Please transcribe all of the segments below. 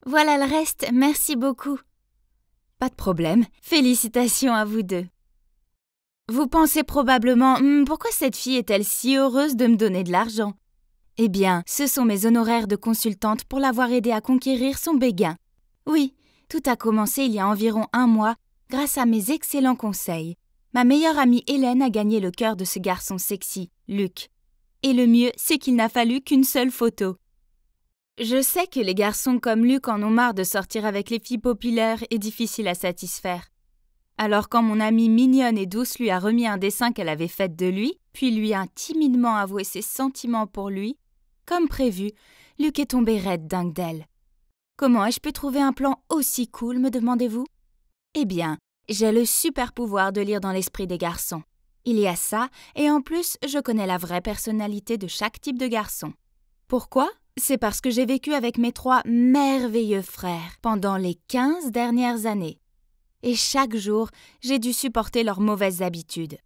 Voilà le reste, merci beaucoup. Pas de problème, félicitations à vous deux. Vous pensez probablement, pourquoi cette fille est-elle si heureuse de me donner de l'argent? Eh bien, ce sont mes honoraires de consultante pour l'avoir aidée à conquérir son béguin. Oui, tout a commencé il y a environ 1 mois grâce à mes excellents conseils. Ma meilleure amie Hélène a gagné le cœur de ce garçon sexy, Luc. Et le mieux, c'est qu'il n'a fallu qu'une seule photo. Je sais que les garçons comme Luc en ont marre de sortir avec les filles populaires et difficiles à satisfaire. Alors quand mon amie mignonne et douce lui a remis un dessin qu'elle avait fait de lui, puis lui a timidement avoué ses sentiments pour lui, comme prévu, Luc est tombé raide dingue d'elle. Comment ai-je pu trouver un plan aussi cool, me demandez-vous? Eh bien, j'ai le super pouvoir de lire dans l'esprit des garçons. Il y a ça, et en plus, je connais la vraie personnalité de chaque type de garçon. Pourquoi? C'est parce que j'ai vécu avec mes 3 merveilleux frères pendant les 15 dernières années. Et chaque jour, j'ai dû supporter leurs mauvaises habitudes.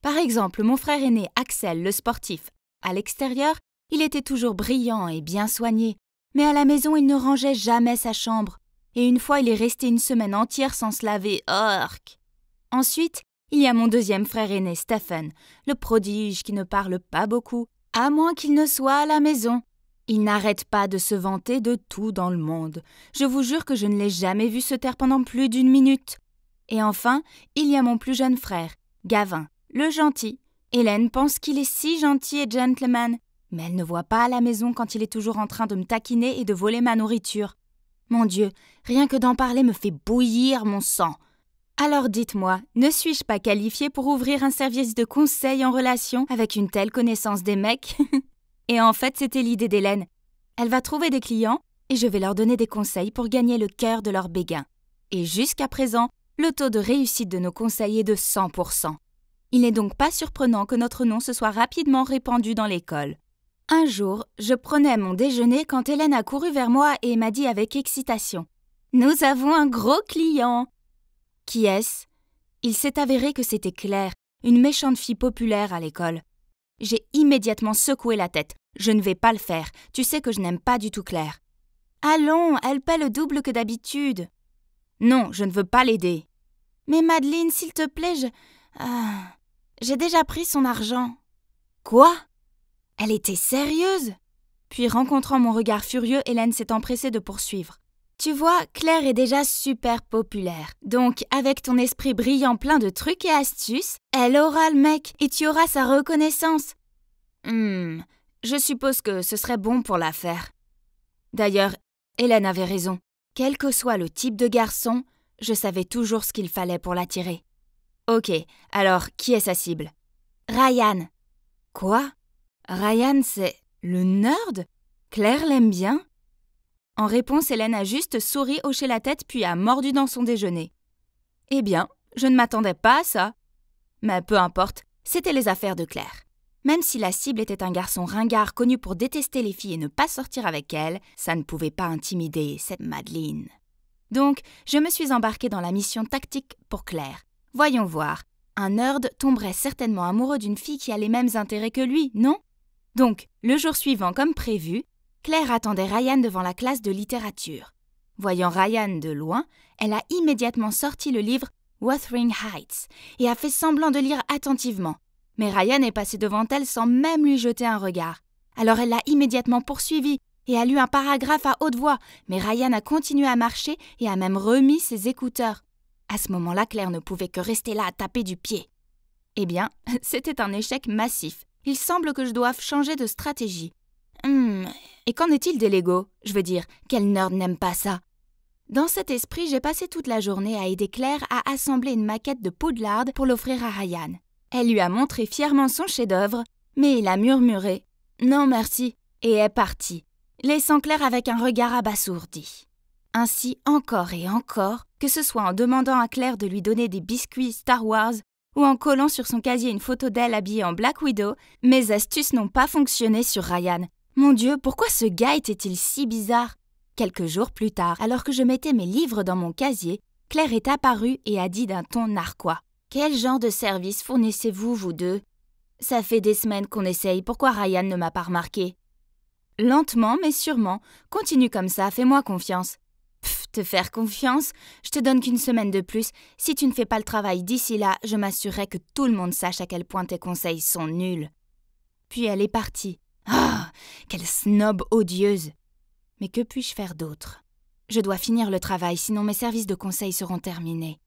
Par exemple, mon frère aîné Axel, le sportif, à l'extérieur, il était toujours brillant et bien soigné, mais à la maison, il ne rangeait jamais sa chambre. Et une fois, il est resté 1 semaine entière sans se laver. Ork! Ensuite, il y a mon deuxième frère aîné, Stephen, le prodige qui ne parle pas beaucoup, à moins qu'il ne soit à la maison. Il n'arrête pas de se vanter de tout dans le monde. Je vous jure que je ne l'ai jamais vu se taire pendant plus d'1 minute. Et enfin, il y a mon plus jeune frère, Gavin, le gentil. Hélène pense qu'il est si gentil et gentleman, mais elle ne voit pas à la maison quand il est toujours en train de me taquiner et de voler ma nourriture. Mon Dieu, rien que d'en parler me fait bouillir mon sang. Alors dites-moi, ne suis-je pas qualifiée pour ouvrir un service de conseil en relation avec une telle connaissance des mecs? Et en fait, c'était l'idée d'Hélène. Elle va trouver des clients et je vais leur donner des conseils pour gagner le cœur de leur béguin. Et jusqu'à présent, le taux de réussite de nos conseils est de 100%. Il n'est donc pas surprenant que notre nom se soit rapidement répandu dans l'école. Un jour, je prenais mon déjeuner quand Hélène a couru vers moi et m'a dit avec excitation « Nous avons un gros client !» Qui est-ce? Il s'est avéré que c'était Claire, une méchante fille populaire à l'école. J'ai immédiatement secoué la tête. Je ne vais pas le faire. Tu sais que je n'aime pas du tout Claire. Allons, elle paie le double que d'habitude. Non, je ne veux pas l'aider. Mais Madeleine, s'il te plaît, j'ai déjà pris son argent. Quoi? Elle était sérieuse? Puis, rencontrant mon regard furieux, Hélène s'est empressée de poursuivre. Tu vois, Claire est déjà super populaire. Donc, avec ton esprit brillant plein de trucs et astuces, elle aura le mec et tu auras sa reconnaissance. Je suppose que ce serait bon pour l'affaire. D'ailleurs, Hélène avait raison. Quel que soit le type de garçon, je savais toujours ce qu'il fallait pour l'attirer. Ok, alors qui est sa cible? Ryan. Quoi? Ryan, c'est le nerd? Claire l'aime bien? En réponse, Hélène a juste souri, hoché la tête puis a mordu dans son déjeuner. Eh bien, je ne m'attendais pas à ça. Mais peu importe, c'était les affaires de Claire. Même si la cible était un garçon ringard connu pour détester les filles et ne pas sortir avec elles, ça ne pouvait pas intimider cette Madeleine. Donc, je me suis embarquée dans la mission tactique pour Claire. Voyons voir, un nerd tomberait certainement amoureux d'une fille qui a les mêmes intérêts que lui, non? Donc, le jour suivant, comme prévu, Claire attendait Ryan devant la classe de littérature. Voyant Ryan de loin, elle a immédiatement sorti le livre Wuthering Heights et a fait semblant de lire attentivement. Mais Ryan est passé devant elle sans même lui jeter un regard. Alors elle l'a immédiatement poursuivi et a lu un paragraphe à haute voix, mais Ryan a continué à marcher et a même remis ses écouteurs. À ce moment-là, Claire ne pouvait que rester là à taper du pied. Eh bien, c'était un échec massif. Il semble que je doive changer de stratégie. Et qu'en est-il des Legos? Je veux dire, quel nerd n'aime pas ça? Dans cet esprit, j'ai passé toute la journée à aider Claire à assembler une maquette de Poudlard pour l'offrir à Ryan. Elle lui a montré fièrement son chef-d'œuvre, mais il a murmuré « Non merci » et est parti, laissant Claire avec un regard abasourdi. Ainsi encore et encore, que ce soit en demandant à Claire de lui donner des biscuits Star Wars ou en collant sur son casier une photo d'elle habillée en Black Widow, mes astuces n'ont pas fonctionné sur Ryan. Mon Dieu, pourquoi ce gars était-il si bizarre? Quelques jours plus tard, alors que je mettais mes livres dans mon casier, Claire est apparue et a dit d'un ton narquois. « Quel genre de service fournissez-vous, vous deux? Ça fait des semaines qu'on essaye, pourquoi Ryan ne m'a pas remarqué ?» Lentement mais sûrement. Continue comme ça, fais-moi confiance. Pff, te faire confiance? Je te donne qu'une semaine de plus. Si tu ne fais pas le travail d'ici là, je m'assurerai que tout le monde sache à quel point tes conseils sont nuls. Puis elle est partie. Ah, quelle snob odieuse! Mais que puis-je faire d'autre? Je dois finir le travail, sinon mes services de conseil seront terminés.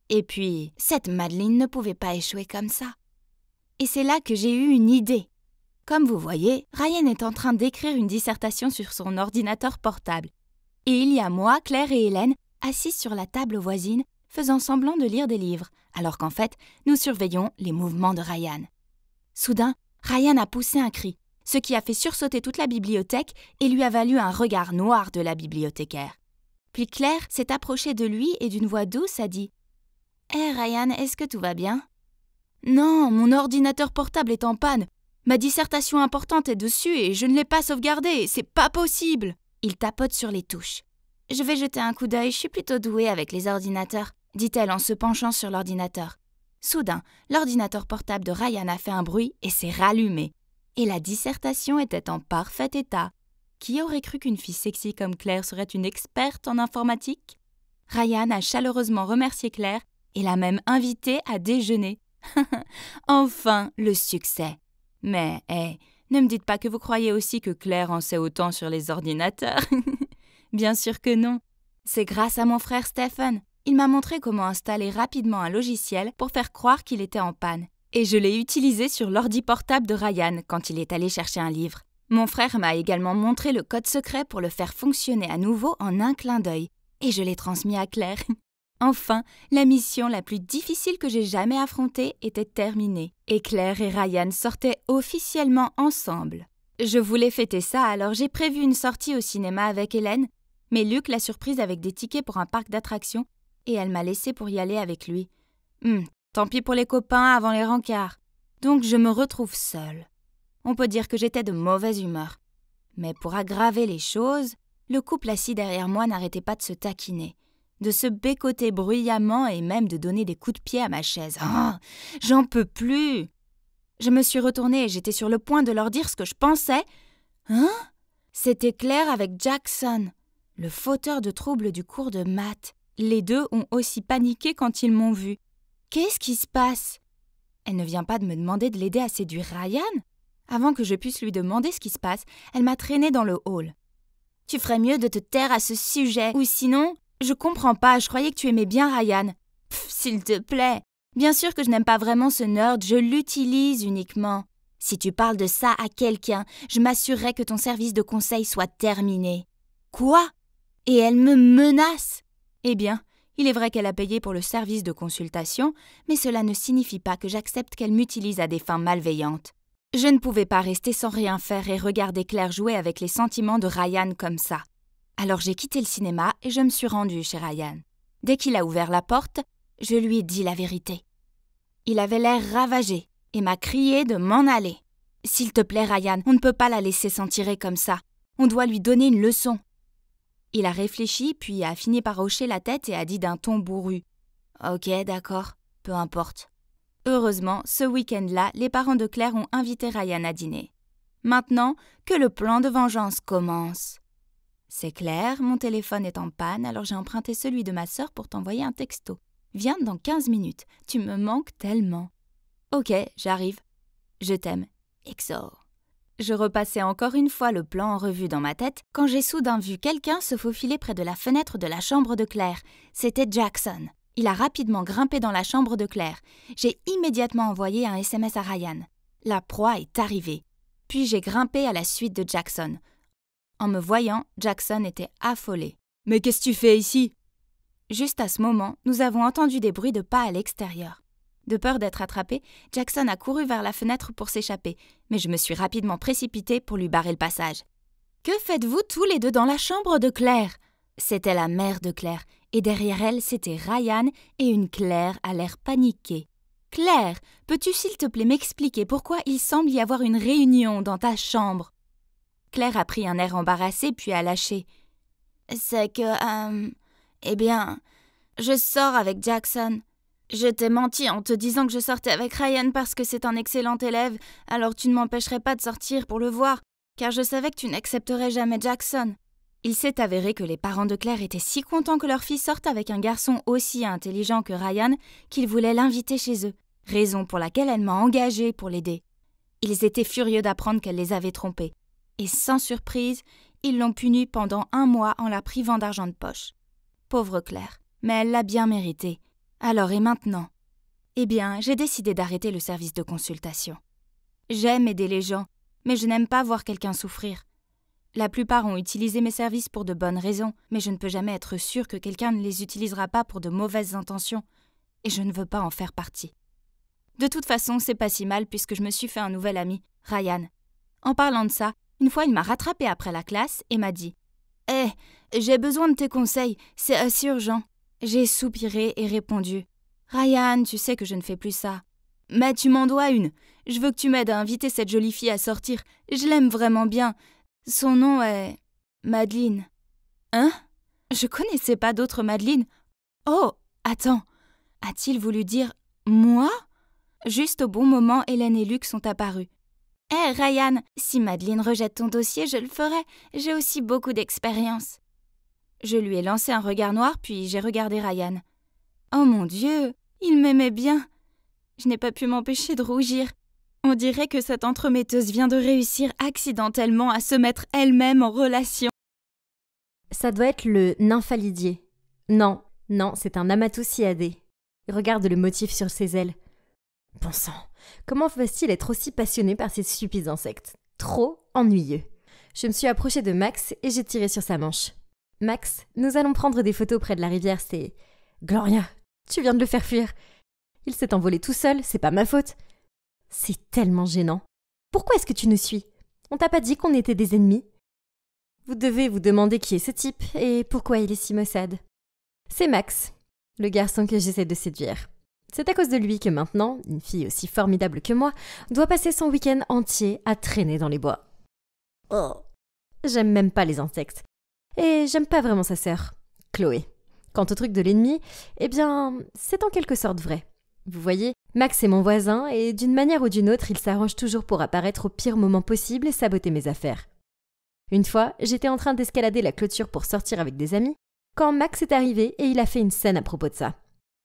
Et puis, cette Madeleine ne pouvait pas échouer comme ça. Et c'est là que j'ai eu une idée. Comme vous voyez, Ryan est en train d'écrire une dissertation sur son ordinateur portable. Et il y a moi, Claire et Hélène, assises sur la table voisine, faisant semblant de lire des livres, alors qu'en fait, nous surveillons les mouvements de Ryan. Soudain, Ryan a poussé un cri, ce qui a fait sursauter toute la bibliothèque et lui a valu un regard noir de la bibliothécaire. Puis Claire s'est approchée de lui et d'une voix douce a dit « Hé Ryan, est-ce que tout va bien ?»« Non, mon ordinateur portable est en panne. Ma dissertation importante est dessus et je ne l'ai pas sauvegardée, c'est pas possible !» Il tapote sur les touches. « Je vais jeter un coup d'œil, je suis plutôt douée avec les ordinateurs, » dit-elle en se penchant sur l'ordinateur. Soudain, l'ordinateur portable de Ryan a fait un bruit et s'est rallumé. Et la dissertation était en parfait état. Qui aurait cru qu'une fille sexy comme Claire serait une experte en informatique? Ryan a chaleureusement remercié Claire et l'a même invitée à déjeuner. Enfin, le succès! Mais, ne me dites pas que vous croyez aussi que Claire en sait autant sur les ordinateurs. Bien sûr que non. C'est grâce à mon frère Stephen. Il m'a montré comment installer rapidement un logiciel pour faire croire qu'il était en panne. Et je l'ai utilisé sur l'ordi portable de Ryan quand il est allé chercher un livre. Mon frère m'a également montré le code secret pour le faire fonctionner à nouveau en un clin d'œil. Et je l'ai transmis à Claire. Enfin, la mission la plus difficile que j'ai jamais affrontée était terminée. Et Claire et Ryan sortaient officiellement ensemble. Je voulais fêter ça, alors j'ai prévu une sortie au cinéma avec Hélène, mais Luc l'a surprise avec des tickets pour un parc d'attractions et elle m'a laissée pour y aller avec lui. Tant pis pour les copains avant les rencarts. Donc je me retrouve seule. On peut dire que j'étais de mauvaise humeur. Mais pour aggraver les choses, le couple assis derrière moi n'arrêtait pas de se taquiner, de se bécoter bruyamment et même de donner des coups de pied à ma chaise. Ah, j'en peux plus! Je me suis retournée et j'étais sur le point de leur dire ce que je pensais. Hein? C'était Claire avec Jackson, le fauteur de troubles du cours de maths. Les deux ont aussi paniqué quand ils m'ont vue. Qu'est-ce qui se passe? Elle ne vient pas de me demander de l'aider à séduire Ryan? Avant que je puisse lui demander ce qui se passe, elle m'a traînée dans le hall. Tu ferais mieux de te taire à ce sujet, ou sinon... Je comprends pas, je croyais que tu aimais bien Ryan. Pff, s'il te plaît. Bien sûr que je n'aime pas vraiment ce nerd, je l'utilise uniquement. Si tu parles de ça à quelqu'un, je m'assurerai que ton service de conseil soit terminé. Quoi? Et elle me menace? Eh bien, il est vrai qu'elle a payé pour le service de consultation, mais cela ne signifie pas que j'accepte qu'elle m'utilise à des fins malveillantes. Je ne pouvais pas rester sans rien faire et regarder Claire jouer avec les sentiments de Ryan comme ça. Alors j'ai quitté le cinéma et je me suis rendue chez Ryan. Dès qu'il a ouvert la porte, je lui ai dit la vérité. Il avait l'air ravagé et m'a crié de m'en aller. « S'il te plaît, Ryan, on ne peut pas la laisser s'en tirer comme ça. On doit lui donner une leçon. » Il a réfléchi puis a fini par hocher la tête et a dit d'un ton bourru. « Ok, d'accord, peu importe. » Heureusement, ce week-end-là, les parents de Claire ont invité Ryan à dîner. Maintenant, que le plan de vengeance commence. C'est clair, mon téléphone est en panne, alors j'ai emprunté celui de ma sœur pour t'envoyer un texto. Viens dans 15 minutes, tu me manques tellement. Ok, j'arrive. Je t'aime. XO. Je repassais encore une fois le plan en revue dans ma tête quand j'ai soudain vu quelqu'un se faufiler près de la fenêtre de la chambre de Claire. C'était Jackson. Il a rapidement grimpé dans la chambre de Claire. J'ai immédiatement envoyé un SMS à Ryan. La proie est arrivée. Puis j'ai grimpé à la suite de Jackson. En me voyant, Jackson était affolé. « Mais qu'est-ce que tu fais ici ?» Juste à ce moment, nous avons entendu des bruits de pas à l'extérieur. De peur d'être attrapé, Jackson a couru vers la fenêtre pour s'échapper, mais je me suis rapidement précipitée pour lui barrer le passage. « Que faites-vous tous les deux dans la chambre de Claire ?» C'était la mère de Claire, et derrière elle, c'était Ryan et une Claire à l'air paniquée. « Claire, peux-tu s'il te plaît m'expliquer pourquoi il semble y avoir une réunion dans ta chambre ?» Claire a pris un air embarrassé puis a lâché. « C'est que, eh bien, je sors avec Jackson. Je t'ai menti en te disant que je sortais avec Ryan parce que c'est un excellent élève, alors tu ne m'empêcherais pas de sortir pour le voir. car je savais que tu n'accepterais jamais Jackson. Il s'est avéré que les parents de Claire étaient si contents que leur fille sorte avec un garçon aussi intelligent que Ryan qu'ils voulaient l'inviter chez eux, raison pour laquelle elle m'a engagée pour l'aider. Ils étaient furieux d'apprendre qu'elle les avait trompés. Et sans surprise, ils l'ont punie pendant 1 mois en la privant d'argent de poche. Pauvre Claire, mais elle l'a bien mérité. Alors et maintenant? Eh bien, j'ai décidé d'arrêter le service de consultation. J'aime aider les gens, mais je n'aime pas voir quelqu'un souffrir. La plupart ont utilisé mes services pour de bonnes raisons, mais je ne peux jamais être sûre que quelqu'un ne les utilisera pas pour de mauvaises intentions, et je ne veux pas en faire partie. De toute façon, c'est pas si mal puisque je me suis fait un nouvel ami, Ryan. En parlant de ça, une fois il m'a rattrapée après la classe et m'a dit « Hé, j'ai besoin de tes conseils, c'est assez urgent. » J'ai soupiré et répondu « Ryan, tu sais que je ne fais plus ça. Mais tu m'en dois une. Je veux que tu m'aides à inviter cette jolie fille à sortir. Je l'aime vraiment bien. Son nom est... Madeleine. » Hein? Je connaissais pas d'autre Madeleine. Oh, attends. A-t-il voulu dire « moi » ? Juste au bon moment, Hélène et Luc sont apparus. « Hé, Ryan, si Madeleine rejette ton dossier, je le ferai. J'ai aussi beaucoup d'expérience. » Je lui ai lancé un regard noir, puis j'ai regardé Ryan. Oh mon Dieu, il m'aimait bien. Je n'ai pas pu m'empêcher de rougir. On dirait que cette entremetteuse vient de réussir accidentellement à se mettre elle-même en relation. Ça doit être le nymphalidier. Non, c'est un Amatosiadé. Regarde le motif sur ses ailes. Bon sang, comment va-t-il être aussi passionné par ces stupides insectes? Trop ennuyeux. Je me suis approchée de Max et j'ai tiré sur sa manche. Max, nous allons prendre des photos près de la rivière, c'est... Gloria, tu viens de le faire fuir. Il s'est envolé tout seul, c'est pas ma faute. C'est tellement gênant. Pourquoi est-ce que tu nous suis? On t'a pas dit qu'on était des ennemis? Vous devez vous demander qui est ce type et pourquoi il est si maussade. C'est Max, le garçon que j'essaie de séduire. C'est à cause de lui que maintenant, une fille aussi formidable que moi doit passer son week-end entier à traîner dans les bois. Oh, j'aime même pas les insectes. Et j'aime pas vraiment sa sœur, Chloé. Quant au truc de l'ennemi, eh bien, c'est en quelque sorte vrai. Vous voyez, Max est mon voisin et d'une manière ou d'une autre, il s'arrange toujours pour apparaître au pire moment possible et saboter mes affaires. Une fois, j'étais en train d'escalader la clôture pour sortir avec des amis, quand Max est arrivé et il a fait une scène à propos de ça.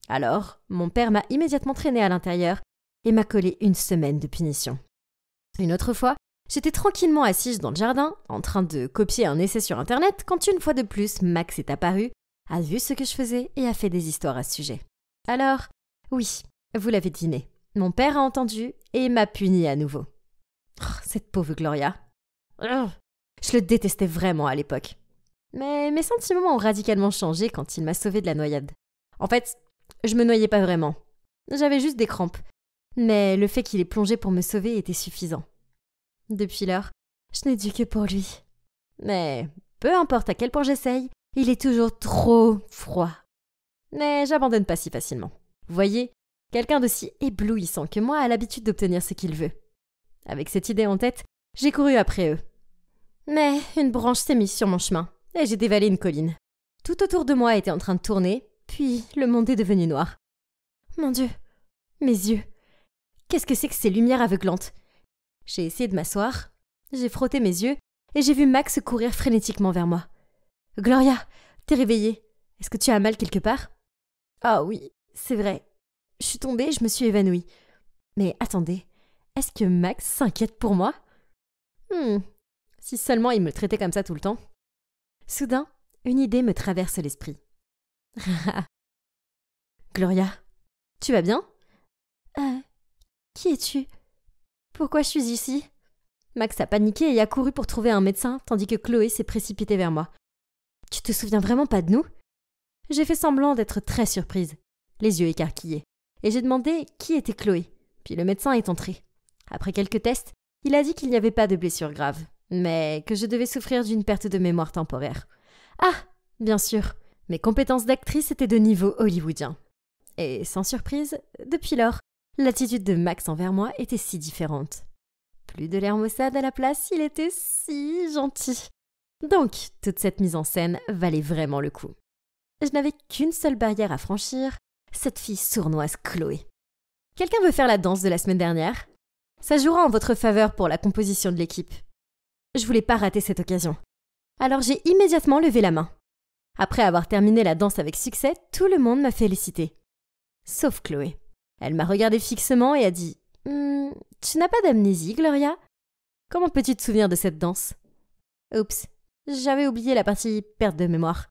Alors, mon père m'a immédiatement traîné à l'intérieur et m'a collé 1 semaine de punition. Une autre fois, j'étais tranquillement assise dans le jardin, en train de copier un essai sur Internet, quand une fois de plus, Max est apparu, a vu ce que je faisais et a fait des histoires à ce sujet. Alors, oui, vous l'avez deviné, mon père a entendu et m'a puni à nouveau. Oh, cette pauvre Gloria. Oh, je le détestais vraiment à l'époque. Mais mes sentiments ont radicalement changé quand il m'a sauvée de la noyade. En fait, je me noyais pas vraiment. J'avais juste des crampes. Mais le fait qu'il ait plongé pour me sauver était suffisant. Depuis lors, je n'ai dû que pour lui. Mais peu importe à quel point j'essaye, il est toujours trop froid. Mais j'abandonne pas si facilement. Vous voyez, quelqu'un d'aussi éblouissant que moi a l'habitude d'obtenir ce qu'il veut. Avec cette idée en tête, j'ai couru après eux. Mais une branche s'est mise sur mon chemin, et j'ai dévalé une colline. Tout autour de moi était en train de tourner, puis le monde est devenu noir. Mon Dieu, mes yeux. Qu'est-ce que c'est que ces lumières aveuglantes? J'ai essayé de m'asseoir, j'ai frotté mes yeux, et j'ai vu Max courir frénétiquement vers moi. « Gloria, t'es réveillée. Est-ce que tu as mal quelque part ?»« Ah oui, c'est vrai. Je suis tombée et je me suis évanouie. Mais attendez, est-ce que Max s'inquiète pour moi? Si seulement il me traitait comme ça tout le temps. » Soudain, une idée me traverse l'esprit. « Gloria, tu vas bien ?»« Qui es-tu? Pourquoi je suis ici ?» Max a paniqué et a couru pour trouver un médecin, tandis que Chloé s'est précipitée vers moi. « Tu te souviens vraiment pas de nous ?» J'ai fait semblant d'être très surprise, les yeux écarquillés, et j'ai demandé qui était Chloé, puis le médecin est entré. Après quelques tests, il a dit qu'il n'y avait pas de blessure grave, mais que je devais souffrir d'une perte de mémoire temporaire. Ah, bien sûr, mes compétences d'actrice étaient de niveau hollywoodien. Et sans surprise, depuis lors, l'attitude de Max envers moi était si différente. Plus de l'air maussade à la place, il était si gentil. Donc, toute cette mise en scène valait vraiment le coup. Je n'avais qu'une seule barrière à franchir, cette fille sournoise Chloé. Quelqu'un veut faire la danse de la semaine dernière? Ça jouera en votre faveur pour la composition de l'équipe. Je voulais pas rater cette occasion. Alors j'ai immédiatement levé la main. Après avoir terminé la danse avec succès, tout le monde m'a félicité. Sauf Chloé. Elle m'a regardé fixement et a dit « Tu n'as pas d'amnésie, Gloria ? Comment peux-tu te souvenir de cette danse ?» Oups, j'avais oublié la partie perte de mémoire.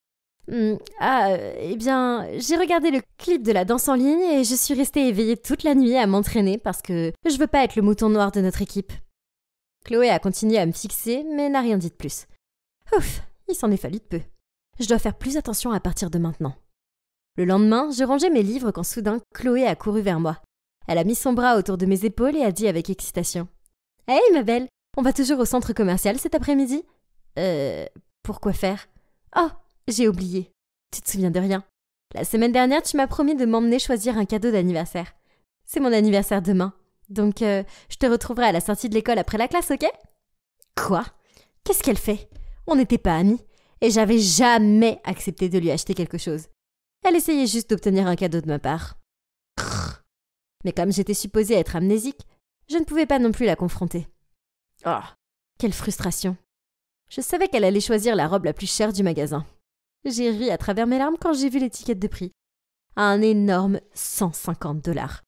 Eh bien, j'ai regardé le clip de la danse en ligne et je suis restée éveillée toute la nuit à m'entraîner parce que je veux pas être le mouton noir de notre équipe. Chloé a continué à me fixer, mais n'a rien dit de plus. Ouf, il s'en est fallu de peu. Je dois faire plus attention à partir de maintenant. Le lendemain, je rangeais mes livres quand soudain, Chloé a couru vers moi. Elle a mis son bras autour de mes épaules et a dit avec excitation « Hey, ma belle, on va toujours au centre commercial cet après-midi ?»« Pourquoi faire ?»« Oh, j'ai oublié. Tu te souviens de rien. La semaine dernière, tu m'as promis de m'emmener choisir un cadeau d'anniversaire. C'est mon anniversaire demain. Donc, je te retrouverai à la sortie de l'école après la classe, ok ?» Quoi ? Qu'est-ce qu'elle fait ? On n'était pas amis. Et j'avais jamais accepté de lui acheter quelque chose. Elle essayait juste d'obtenir un cadeau de ma part. Crrr. Mais comme j'étais supposée être amnésique, je ne pouvais pas non plus la confronter. Oh, quelle frustration. Je savais qu'elle allait choisir la robe la plus chère du magasin. J'ai ri à travers mes larmes quand j'ai vu l'étiquette de prix. Un énorme 150 $.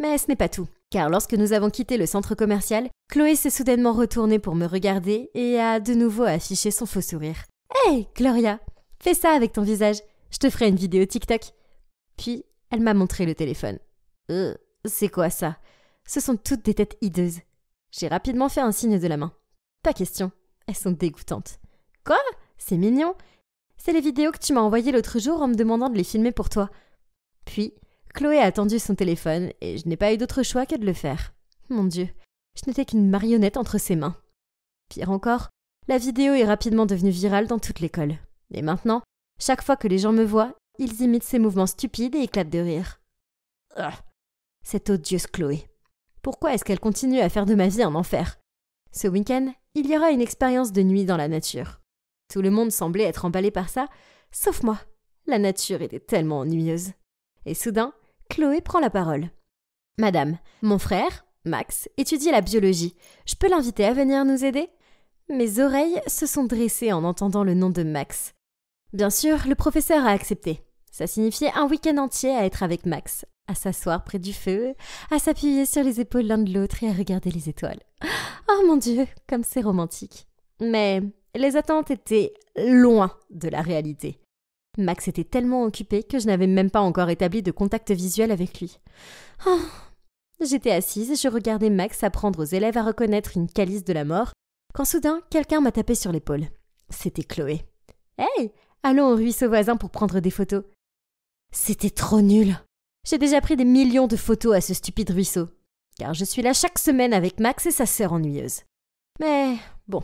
Mais ce n'est pas tout, car lorsque nous avons quitté le centre commercial, Chloé s'est soudainement retournée pour me regarder et a de nouveau affiché son faux sourire. « Hey, Gloria, fais ça avec ton visage. Je te ferai une vidéo TikTok. » Puis, elle m'a montré le téléphone. C'est quoi ça ? Ce sont toutes des têtes hideuses. J'ai rapidement fait un signe de la main. Pas question, elles sont dégoûtantes. Quoi ? C'est mignon. C'est les vidéos que tu m'as envoyées l'autre jour en me demandant de les filmer pour toi. Puis, Chloé a tendu son téléphone et je n'ai pas eu d'autre choix que de le faire. Mon Dieu, je n'étais qu'une marionnette entre ses mains. Pire encore, la vidéo est rapidement devenue virale dans toute l'école. Et maintenant, chaque fois que les gens me voient, ils imitent ces mouvements stupides et éclatent de rire. Cette odieuse Chloé. Pourquoi est-ce qu'elle continue à faire de ma vie un enfer ? Ce week-end, il y aura une expérience de nuit dans la nature. Tout le monde semblait être emballé par ça, sauf moi. La nature était tellement ennuyeuse. Et soudain, Chloé prend la parole. « Madame, mon frère, Max, étudie la biologie. Je peux l'inviter à venir nous aider ?» Mes oreilles se sont dressées en entendant le nom de Max. Bien sûr, le professeur a accepté. Ça signifiait un week-end entier à être avec Max, à s'asseoir près du feu, à s'appuyer sur les épaules l'un de l'autre et à regarder les étoiles. Oh mon Dieu, comme c'est romantique. Mais les attentes étaient loin de la réalité. Max était tellement occupé que je n'avais même pas encore établi de contact visuel avec lui. Oh. J'étais assise et je regardais Max apprendre aux élèves à reconnaître une calice de la mort, quand soudain, quelqu'un m'a tapé sur l'épaule. C'était Chloé. « Hey, allons au ruisseau voisin pour prendre des photos. » C'était trop nul. J'ai déjà pris des millions de photos à ce stupide ruisseau, car je suis là chaque semaine avec Max et sa sœur ennuyeuse. Mais bon,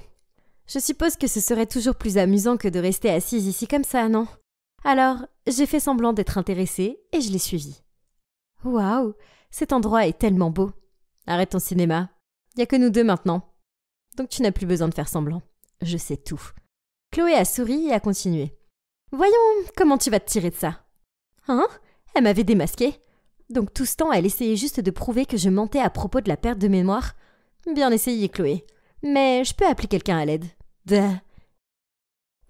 je suppose que ce serait toujours plus amusant que de rester assise ici comme ça, non ? Alors, j'ai fait semblant d'être intéressée et je l'ai suivi. Waouh, cet endroit est tellement beau. Arrête ton cinéma. Il n'y a que nous deux maintenant. Donc tu n'as plus besoin de faire semblant. Je sais tout. Chloé a souri et a continué. Voyons comment tu vas te tirer de ça. Hein ? Elle m'avait démasqué. Donc tout ce temps, elle essayait juste de prouver que je mentais à propos de la perte de mémoire. Bien essayé, Chloé. Mais je peux appeler quelqu'un à l'aide.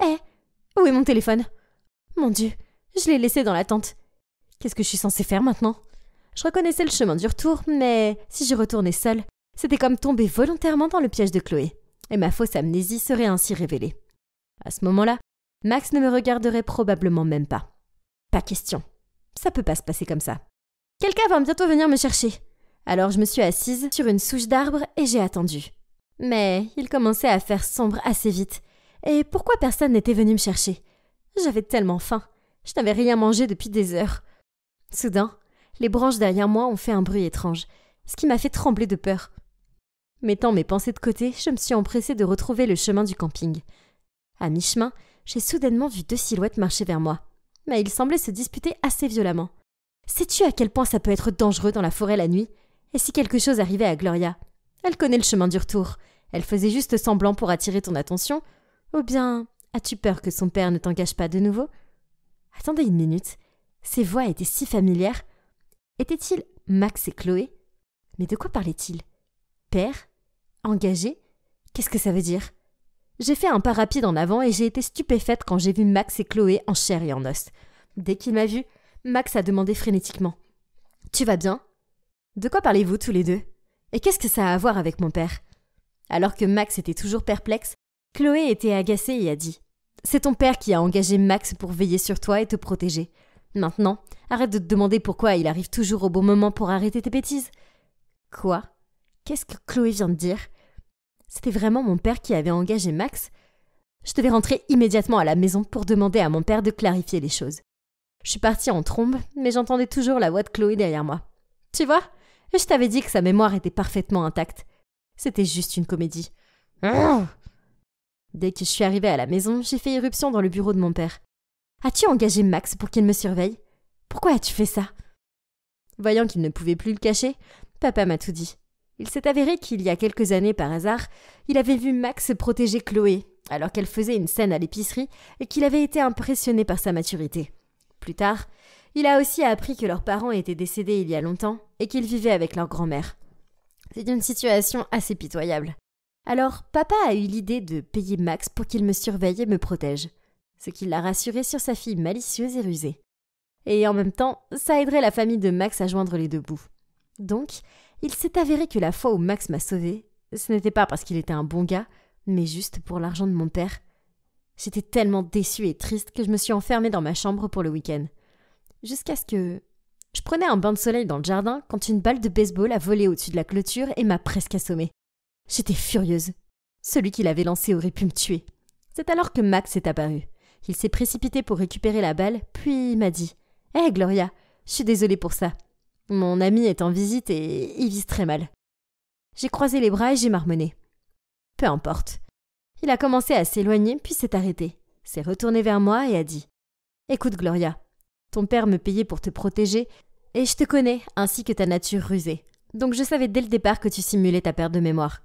Où est mon téléphone ? Mon Dieu, je l'ai laissé dans la tente. Qu'est-ce que je suis censée faire maintenant ? Je reconnaissais le chemin du retour, mais si je retournais seule, c'était comme tomber volontairement dans le piège de Chloé, et ma fausse amnésie serait ainsi révélée. À ce moment-là, Max ne me regarderait probablement même pas. Pas question. Ça peut pas se passer comme ça. Quelqu'un va bientôt venir me chercher. Alors je me suis assise sur une souche d'arbre et j'ai attendu. Mais il commençait à faire sombre assez vite. Et pourquoi personne n'était venu me chercher ? J'avais tellement faim. Je n'avais rien mangé depuis des heures. Soudain, les branches derrière moi ont fait un bruit étrange, ce qui m'a fait trembler de peur. Mettant mes pensées de côté, je me suis empressée de retrouver le chemin du camping. À mi-chemin, j'ai soudainement vu 2 silhouettes marcher vers moi. Mais ils semblaient se disputer assez violemment. Sais-tu à quel point ça peut être dangereux dans la forêt la nuit ? Et si quelque chose arrivait à Gloria ? Elle connaît le chemin du retour. Elle faisait juste semblant pour attirer ton attention. Ou bien, as-tu peur que son père ne t'engage pas de nouveau ? Attendez une minute. Ces voix étaient si familières. Étaient-ils Max et Chloé ? Mais de quoi parlaient-ils ? Père ? Engagé ? Qu'est-ce que ça veut dire ? J'ai fait un pas rapide en avant et j'ai été stupéfaite quand j'ai vu Max et Chloé en chair et en os. Dès qu'il m'a vue, Max a demandé frénétiquement « Tu vas bien ? De quoi parlez-vous tous les deux ? Et qu'est-ce que ça a à voir avec mon père ?» Alors que Max était toujours perplexe, Chloé était agacée et a dit « C'est ton père qui a engagé Max pour veiller sur toi et te protéger. Maintenant, arrête de te demander pourquoi il arrive toujours au bon moment pour arrêter tes bêtises. » Quoi ? Qu'est-ce que Chloé vient de dire ? C'était vraiment mon père qui avait engagé Max ? Je devais rentrer immédiatement à la maison pour demander à mon père de clarifier les choses. Je suis partie en trombe, mais j'entendais toujours la voix de Chloé derrière moi. Tu vois ? Je t'avais dit que sa mémoire était parfaitement intacte. C'était juste une comédie. Dès que je suis arrivée à la maison, j'ai fait irruption dans le bureau de mon père. As-tu engagé Max pour qu'il me surveille ? Pourquoi as-tu fait ça ? Voyant qu'il ne pouvait plus le cacher, papa m'a tout dit. Il s'est avéré qu'il y a quelques années, par hasard, il avait vu Max protéger Chloé, alors qu'elle faisait une scène à l'épicerie, et qu'il avait été impressionné par sa maturité. Plus tard, il a aussi appris que leurs parents étaient décédés il y a longtemps et qu'ils vivaient avec leur grand-mère. C'est une situation assez pitoyable. Alors, papa a eu l'idée de payer Max pour qu'il me surveille et me protège, ce qui l'a rassuré sur sa fille malicieuse et rusée. Et en même temps, ça aiderait la famille de Max à joindre les deux bouts. Donc, il s'est avéré que la fois où Max m'a sauvée, ce n'était pas parce qu'il était un bon gars, mais juste pour l'argent de mon père. J'étais tellement déçue et triste que je me suis enfermée dans ma chambre pour le week-end. Jusqu'à ce que... Je prenais un bain de soleil dans le jardin quand une balle de baseball a volé au-dessus de la clôture et m'a presque assommée. J'étais furieuse. Celui qui l'avait lancée aurait pu me tuer. C'est alors que Max est apparu. Il s'est précipité pour récupérer la balle, puis il m'a dit « Hé Gloria, je suis désolée pour ça. Mon ami est en visite et il vise très mal. » J'ai croisé les bras et j'ai marmonné. Peu importe. Il a commencé à s'éloigner puis s'est arrêté, s'est retourné vers moi et a dit « Écoute Gloria, ton père me payait pour te protéger et je te connais ainsi que ta nature rusée. Donc je savais dès le départ que tu simulais ta perte de mémoire.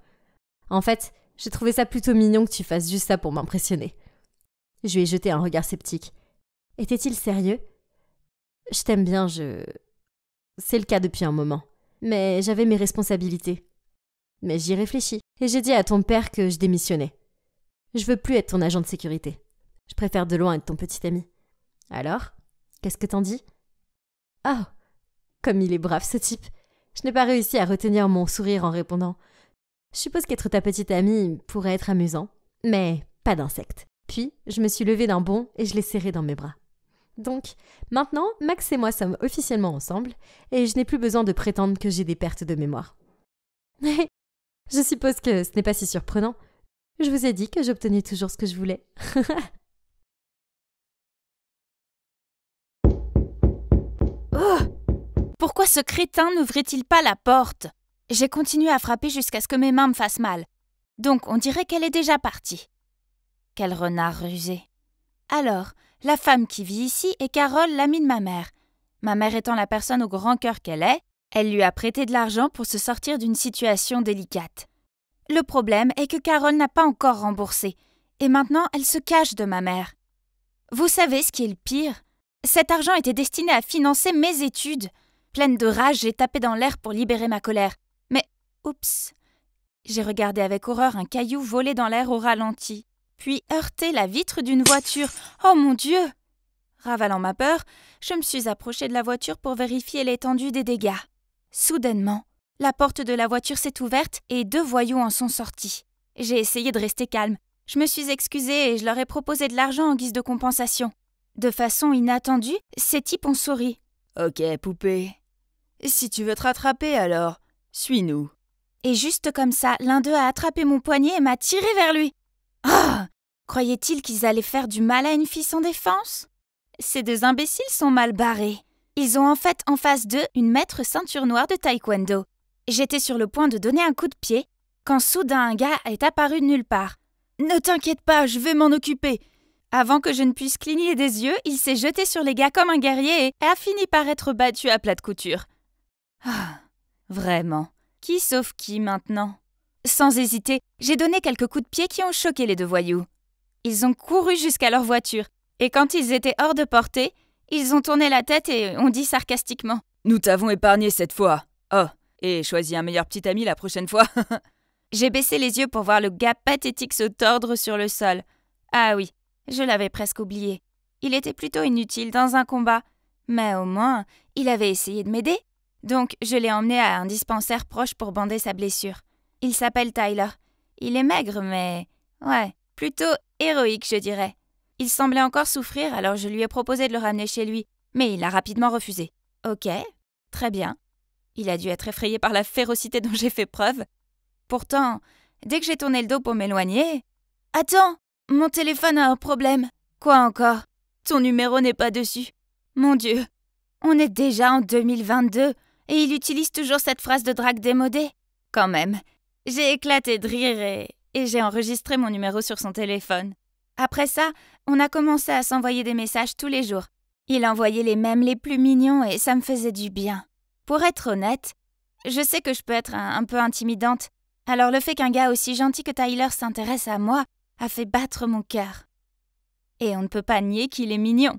En fait, j'ai trouvé ça plutôt mignon que tu fasses juste ça pour m'impressionner. » Je lui ai jeté un regard sceptique. Était-il sérieux ? Je t'aime bien, C'est le cas depuis un moment. Mais j'avais mes responsabilités. Mais j'y réfléchis et j'ai dit à ton père que je démissionnais. Je veux plus être ton agent de sécurité. Je préfère de loin être ton petit ami. Alors ? Qu'est-ce que t'en dis ? Ah ! Comme il est brave ce type. Je n'ai pas réussi à retenir mon sourire en répondant. Je suppose qu'être ta petite amie pourrait être amusant, mais pas d'insecte. Puis, je me suis levée d'un bond et je l'ai serré dans mes bras. Donc, maintenant, Max et moi sommes officiellement ensemble et je n'ai plus besoin de prétendre que j'ai des pertes de mémoire. Je suppose que ce n'est pas si surprenant. Je vous ai dit que j'obtenais toujours ce que je voulais. Oh ! Pourquoi ce crétin n'ouvrait-il pas la porte ? J'ai continué à frapper jusqu'à ce que mes mains me fassent mal. Donc, on dirait qu'elle est déjà partie. Quel renard rusé. Alors, la femme qui vit ici est Carole, l'amie de ma mère. Ma mère étant la personne au grand cœur qu'elle est, elle lui a prêté de l'argent pour se sortir d'une situation délicate. Le problème est que Carole n'a pas encore remboursé, et maintenant elle se cache de ma mère. Vous savez ce qui est le pire ? Cet argent était destiné à financer mes études. Pleine de rage, j'ai tapé dans l'air pour libérer ma colère. Mais, oups, j'ai regardé avec horreur un caillou voler dans l'air au ralenti, puis heurter la vitre d'une voiture. Oh mon Dieu ! Ravalant ma peur, je me suis approchée de la voiture pour vérifier l'étendue des dégâts. Soudainement, la porte de la voiture s'est ouverte et 2 voyous en sont sortis. J'ai essayé de rester calme. Je me suis excusée et je leur ai proposé de l'argent en guise de compensation. De façon inattendue, ces types ont souri. « Ok, poupée. Si tu veux te rattraper alors, suis-nous. » Et juste comme ça, l'un d'eux a attrapé mon poignet et m'a tiré vers lui. Ah ! Croyait-il qu'ils allaient faire du mal à une fille sans défense ? Ces 2 imbéciles sont mal barrés. Ils ont en fait en face d'eux une maître ceinture noire de taekwondo. J'étais sur le point de donner un coup de pied, quand soudain un gars est apparu de nulle part. « Ne t'inquiète pas, je vais m'en occuper !» Avant que je ne puisse cligner des yeux, il s'est jeté sur les gars comme un guerrier et a fini par être battu à plat de couture. Ah, vraiment, qui sauve qui maintenant ? Sans hésiter, j'ai donné quelques coups de pied qui ont choqué les 2 voyous. Ils ont couru jusqu'à leur voiture, et quand ils étaient hors de portée, ils ont tourné la tête et ont dit sarcastiquement « Nous t'avons épargné cette fois. Oh, et choisis un meilleur petit ami la prochaine fois. » J'ai baissé les yeux pour voir le gars pathétique se tordre sur le sol. Ah oui, je l'avais presque oublié. Il était plutôt inutile dans un combat. Mais au moins, il avait essayé de m'aider. Donc, je l'ai emmené à un dispensaire proche pour bander sa blessure. Il s'appelle Tyler. Il est maigre, mais... ouais, plutôt héroïque, je dirais. Il semblait encore souffrir, alors je lui ai proposé de le ramener chez lui. Mais il a rapidement refusé. Ok, très bien. Il a dû être effrayé par la férocité dont j'ai fait preuve. Pourtant, dès que j'ai tourné le dos pour m'éloigner... Attends, mon téléphone a un problème. Quoi encore? Ton numéro n'est pas dessus. Mon Dieu, on est déjà en 2022 et il utilise toujours cette phrase de drague démodée. Quand même, j'ai éclaté de rire et j'ai enregistré mon numéro sur son téléphone. Après ça, on a commencé à s'envoyer des messages tous les jours. Il envoyait les mèmes les plus mignons et ça me faisait du bien. Pour être honnête, je sais que je peux être un peu intimidante. Alors le fait qu'un gars aussi gentil que Tyler s'intéresse à moi a fait battre mon cœur. Et on ne peut pas nier qu'il est mignon.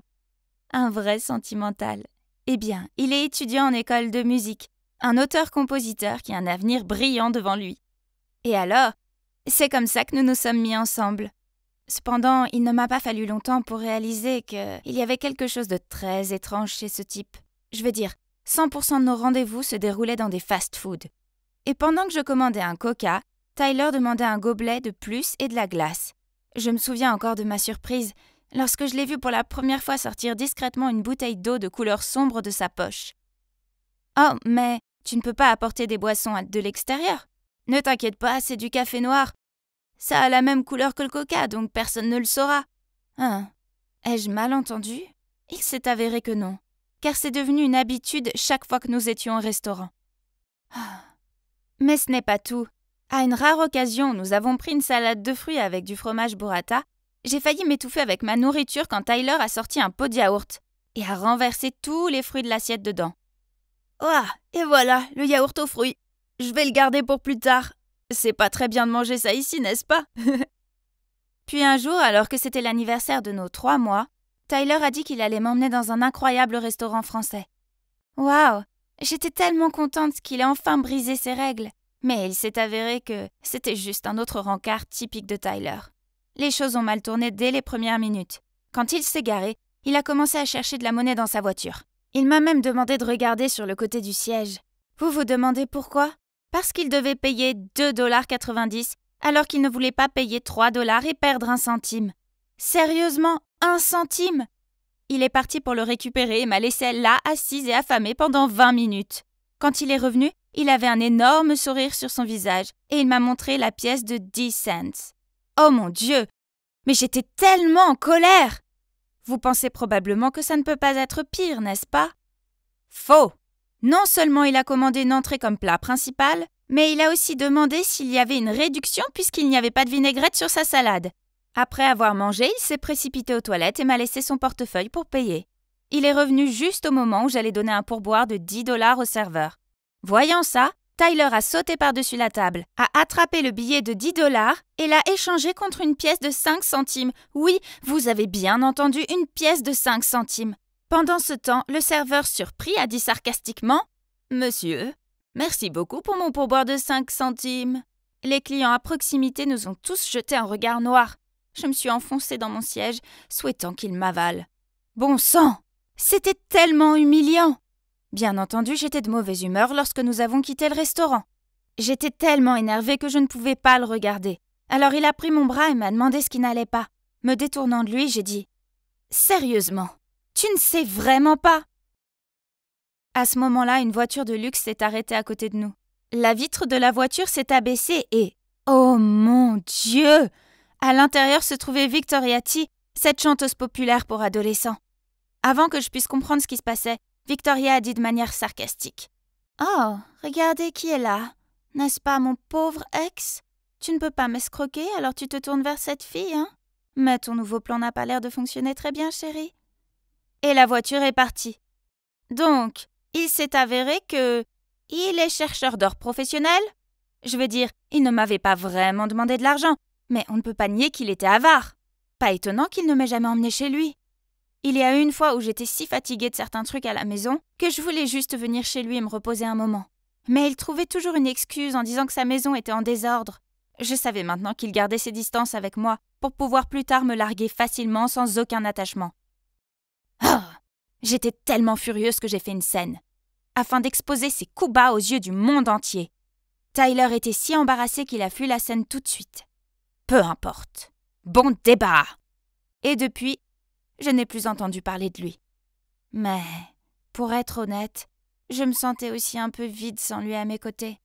Un vrai sentimental. Eh bien, il est étudiant en école de musique, un auteur-compositeur qui a un avenir brillant devant lui. Et alors, c'est comme ça que nous nous sommes mis ensemble. Cependant, il ne m'a pas fallu longtemps pour réaliser qu'il y avait quelque chose de très étrange chez ce type. Je veux dire, 100% de nos rendez-vous se déroulaient dans des fast-foods. Et pendant que je commandais un coca, Tyler demandait un gobelet de plus et de la glace. Je me souviens encore de ma surprise lorsque je l'ai vu pour la première fois sortir discrètement une bouteille d'eau de couleur sombre de sa poche. « Oh, mais tu ne peux pas apporter des boissons de l'extérieur. Ne t'inquiète pas, c'est du café noir. Ça a la même couleur que le coca, donc personne ne le saura. » Hein, ai-je mal entendu? Il s'est avéré que non, car c'est devenu une habitude chaque fois que nous étions au restaurant. Mais ce n'est pas tout. À une rare occasion, nous avons pris une salade de fruits avec du fromage burrata. J'ai failli m'étouffer avec ma nourriture quand Tyler a sorti un pot de yaourt et a renversé tous les fruits de l'assiette dedans. Ah, et voilà, le yaourt aux fruits. Je vais le garder pour plus tard. C'est pas très bien de manger ça ici, n'est-ce pas? Puis un jour, alors que c'était l'anniversaire de nos 3 mois, Tyler a dit qu'il allait m'emmener dans un incroyable restaurant français. Waouh! J'étais tellement contente qu'il ait enfin brisé ses règles. Mais il s'est avéré que c'était juste un autre rencard typique de Tyler. Les choses ont mal tourné dès les premières minutes. Quand il s'est garé, il a commencé à chercher de la monnaie dans sa voiture. Il m'a même demandé de regarder sur le côté du siège. Vous vous demandez pourquoi? Parce qu'il devait payer 2,90 $ alors qu'il ne voulait pas payer 3 $ et perdre 1 centime. Sérieusement, 1 centime? Il est parti pour le récupérer et m'a laissé là, assise et affamée pendant 20 minutes. Quand il est revenu, il avait un énorme sourire sur son visage et il m'a montré la pièce de 10 cents. Oh mon Dieu! Mais j'étais tellement en colère! Vous pensez probablement que ça ne peut pas être pire, n'est-ce pas? Faux! Non seulement il a commandé une entrée comme plat principal, mais il a aussi demandé s'il y avait une réduction puisqu'il n'y avait pas de vinaigrette sur sa salade. Après avoir mangé, il s'est précipité aux toilettes et m'a laissé son portefeuille pour payer. Il est revenu juste au moment où j'allais donner un pourboire de 10 $ au serveur. Voyant ça, Tyler a sauté par-dessus la table, a attrapé le billet de 10 $ et l'a échangé contre une pièce de 5 centimes. Oui, vous avez bien entendu, une pièce de 5 centimes. Pendant ce temps, le serveur surpris a dit sarcastiquement « Monsieur, merci beaucoup pour mon pourboire de 5 centimes. » Les clients à proximité nous ont tous jeté un regard noir. Je me suis enfoncée dans mon siège, souhaitant qu'il m'avale. Bon sang! C'était tellement humiliant! Bien entendu, j'étais de mauvaise humeur lorsque nous avons quitté le restaurant. J'étais tellement énervée que je ne pouvais pas le regarder. Alors il a pris mon bras et m'a demandé ce qui n'allait pas. Me détournant de lui, j'ai dit « Sérieusement, tu ne sais vraiment pas ?» À ce moment-là, une voiture de luxe s'est arrêtée à côté de nous. La vitre de la voiture s'est abaissée et... Oh mon Dieu! À l'intérieur se trouvait Victoria T, cette chanteuse populaire pour adolescents. Avant que je puisse comprendre ce qui se passait, Victoria a dit de manière sarcastique. « Oh, regardez qui est là. N'est-ce pas mon pauvre ex? Tu ne peux pas m'escroquer, alors tu te tournes vers cette fille, hein? Mais ton nouveau plan n'a pas l'air de fonctionner très bien, chérie. » Et la voiture est partie. Donc, il s'est avéré que... il est chercheur d'or professionnel. Je veux dire, il ne m'avait pas vraiment demandé de l'argent, mais on ne peut pas nier qu'il était avare. Pas étonnant qu'il ne m'ait jamais emmené chez lui. Il y a eu une fois où j'étais si fatiguée de certains trucs à la maison que je voulais juste venir chez lui et me reposer un moment. Mais il trouvait toujours une excuse en disant que sa maison était en désordre. Je savais maintenant qu'il gardait ses distances avec moi pour pouvoir plus tard me larguer facilement sans aucun attachement. Ah! J'étais tellement furieuse que j'ai fait une scène, afin d'exposer ses coups bas aux yeux du monde entier. Tyler était si embarrassé qu'il a fui la scène tout de suite. Peu importe. Bon débarras. Et depuis, je n'ai plus entendu parler de lui. Mais, pour être honnête, je me sentais aussi un peu vide sans lui à mes côtés.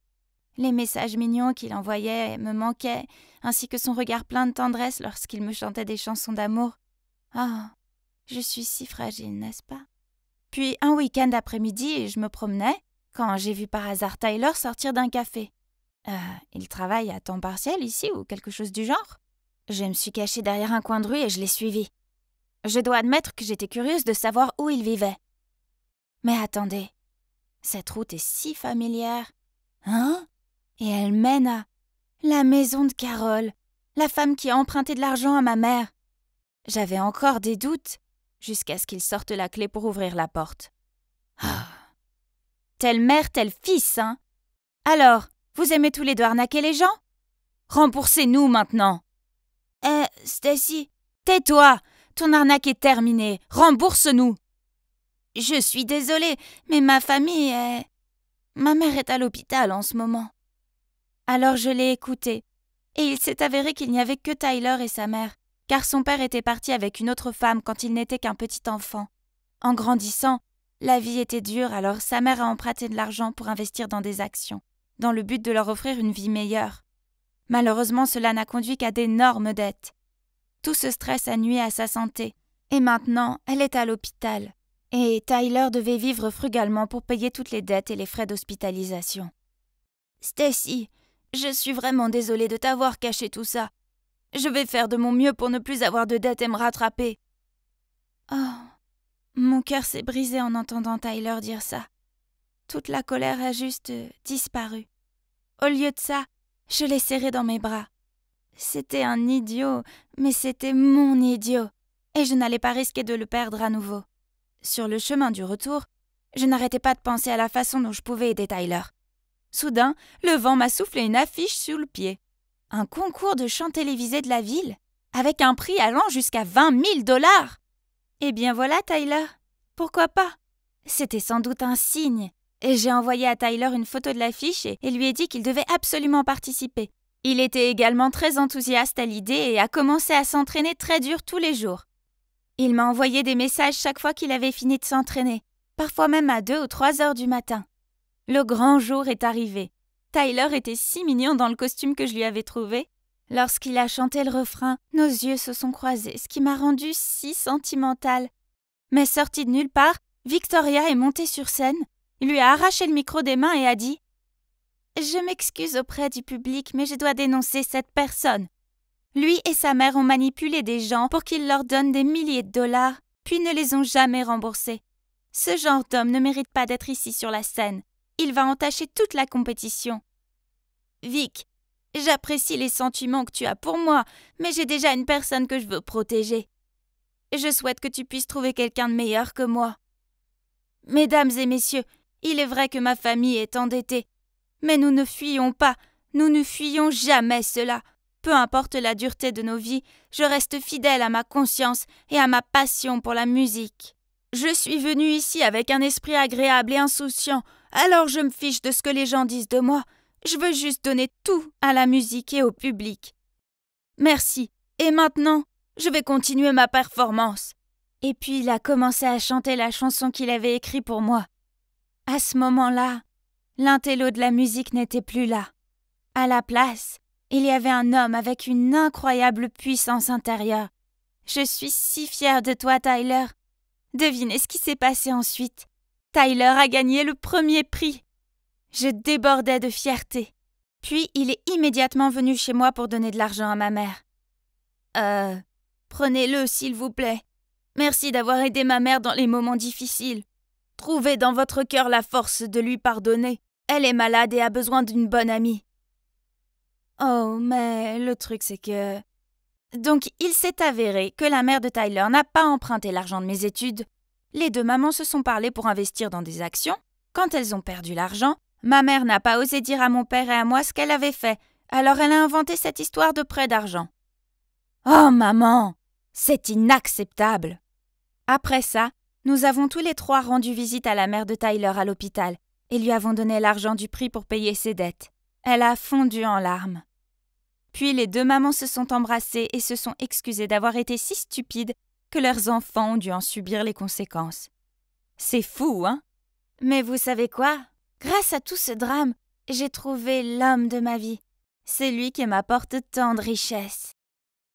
Les messages mignons qu'il envoyait me manquaient, ainsi que son regard plein de tendresse lorsqu'il me chantait des chansons d'amour. Ah, je suis si fragile, n'est-ce pas? Puis, un week-end après-midi, je me promenais, quand j'ai vu par hasard Tyler sortir d'un café. Il travaille à temps partiel ici ou quelque chose du genre? Je me suis cachée derrière un coin de rue et je l'ai suivi. Je dois admettre que j'étais curieuse de savoir où il vivait. Mais attendez, cette route est si familière. Hein? Et elle mène à la maison de Carole, la femme qui a emprunté de l'argent à ma mère. J'avais encore des doutes, jusqu'à ce qu'il sorte la clé pour ouvrir la porte. Ah. Telle mère, tel fils, hein? Alors, vous aimez tous les deux arnaquer les gens? Remboursez-nous maintenant. Stacy, tais-toi! Ton arnaque est terminée. Rembourse-nous. Je suis désolée, mais ma famille est... Ma mère est à l'hôpital en ce moment. Alors je l'ai écouté, et il s'est avéré qu'il n'y avait que Tyler et sa mère, car son père était parti avec une autre femme quand il n'était qu'un petit enfant. En grandissant, la vie était dure, alors sa mère a emprunté de l'argent pour investir dans des actions, dans le but de leur offrir une vie meilleure. Malheureusement, cela n'a conduit qu'à d'énormes dettes. Tout ce stress a nui à sa santé, et maintenant, elle est à l'hôpital. Et Tyler devait vivre frugalement pour payer toutes les dettes et les frais d'hospitalisation. Stacy, je suis vraiment désolée de t'avoir caché tout ça. Je vais faire de mon mieux pour ne plus avoir de dettes et me rattraper. Oh, mon cœur s'est brisé en entendant Tyler dire ça. Toute la colère a juste disparu. Au lieu de ça, je l'ai serré dans mes bras. C'était un idiot, mais c'était mon idiot, et je n'allais pas risquer de le perdre à nouveau. Sur le chemin du retour, je n'arrêtais pas de penser à la façon dont je pouvais aider Tyler. Soudain, le vent m'a soufflé une affiche sous le pied. Un concours de chant télévisé de la ville, avec un prix allant jusqu'à 20 000 $. Eh bien voilà, Tyler. Pourquoi pas? C'était sans doute un signe. Et j'ai envoyé à Tyler une photo de l'affiche et lui ai dit qu'il devait absolument participer. Il était également très enthousiaste à l'idée et a commencé à s'entraîner très dur tous les jours. Il m'a envoyé des messages chaque fois qu'il avait fini de s'entraîner, parfois même à 2 ou 3 heures du matin. Le grand jour est arrivé. Tyler était si mignon dans le costume que je lui avais trouvé. Lorsqu'il a chanté le refrain, nos yeux se sont croisés, ce qui m'a rendue si sentimentale. Mais sortie de nulle part, Victoria est montée sur scène, lui a arraché le micro des mains et a dit « Je m'excuse auprès du public, mais je dois dénoncer cette personne. Lui et sa mère ont manipulé des gens pour qu'ils leur donnent des milliers de $, puis ne les ont jamais remboursés. Ce genre d'homme ne mérite pas d'être ici sur la scène. Il va entacher toute la compétition. Vic, j'apprécie les sentiments que tu as pour moi, mais j'ai déjà une personne que je veux protéger. Je souhaite que tu puisses trouver quelqu'un de meilleur que moi. Mesdames et messieurs, il est vrai que ma famille est endettée. Mais nous ne fuyons pas, nous ne fuyons jamais cela. Peu importe la dureté de nos vies, je reste fidèle à ma conscience et à ma passion pour la musique. Je suis venu ici avec un esprit agréable et insouciant, alors je me fiche de ce que les gens disent de moi. Je veux juste donner tout à la musique et au public. Merci. Et maintenant, je vais continuer ma performance. Et puis il a commencé à chanter la chanson qu'il avait écrite pour moi. À ce moment-là, l'intello de la musique n'était plus là. À la place, il y avait un homme avec une incroyable puissance intérieure. Je suis si fière de toi, Tyler. Devinez ce qui s'est passé ensuite. Tyler a gagné le premier prix. Je débordais de fierté. Puis il est immédiatement venu chez moi pour donner de l'argent à ma mère. Prenez-le, s'il vous plaît. Merci d'avoir aidé ma mère dans les moments difficiles. Trouvez dans votre cœur la force de lui pardonner. Elle est malade et a besoin d'une bonne amie. Oh, mais le truc c'est que... Donc il s'est avéré que la mère de Tyler n'a pas emprunté l'argent de mes études. Les deux mamans se sont parlé pour investir dans des actions. Quand elles ont perdu l'argent, ma mère n'a pas osé dire à mon père et à moi ce qu'elle avait fait. Alors elle a inventé cette histoire de prêt d'argent. Oh maman, c'est inacceptable. Après ça, nous avons tous les trois rendu visite à la mère de Tyler à l'hôpital et lui avons donné l'argent du prix pour payer ses dettes. Elle a fondu en larmes. Puis les deux mamans se sont embrassées et se sont excusées d'avoir été si stupides que leurs enfants ont dû en subir les conséquences. C'est fou, hein? Mais vous savez quoi? Grâce à tout ce drame, j'ai trouvé l'homme de ma vie. C'est lui qui m'apporte tant de richesses.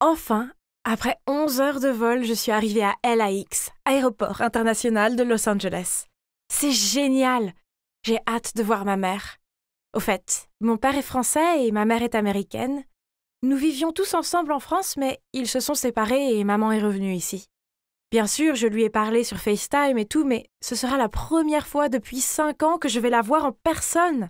Enfin, après 11 heures de vol, je suis arrivée à LAX, aéroport international de Los Angeles. C'est génial! J'ai hâte de voir ma mère. Au fait, mon père est français et ma mère est américaine. Nous vivions tous ensemble en France, mais ils se sont séparés et maman est revenue ici. Bien sûr, je lui ai parlé sur FaceTime et tout, mais ce sera la première fois depuis 5 ans que je vais la voir en personne.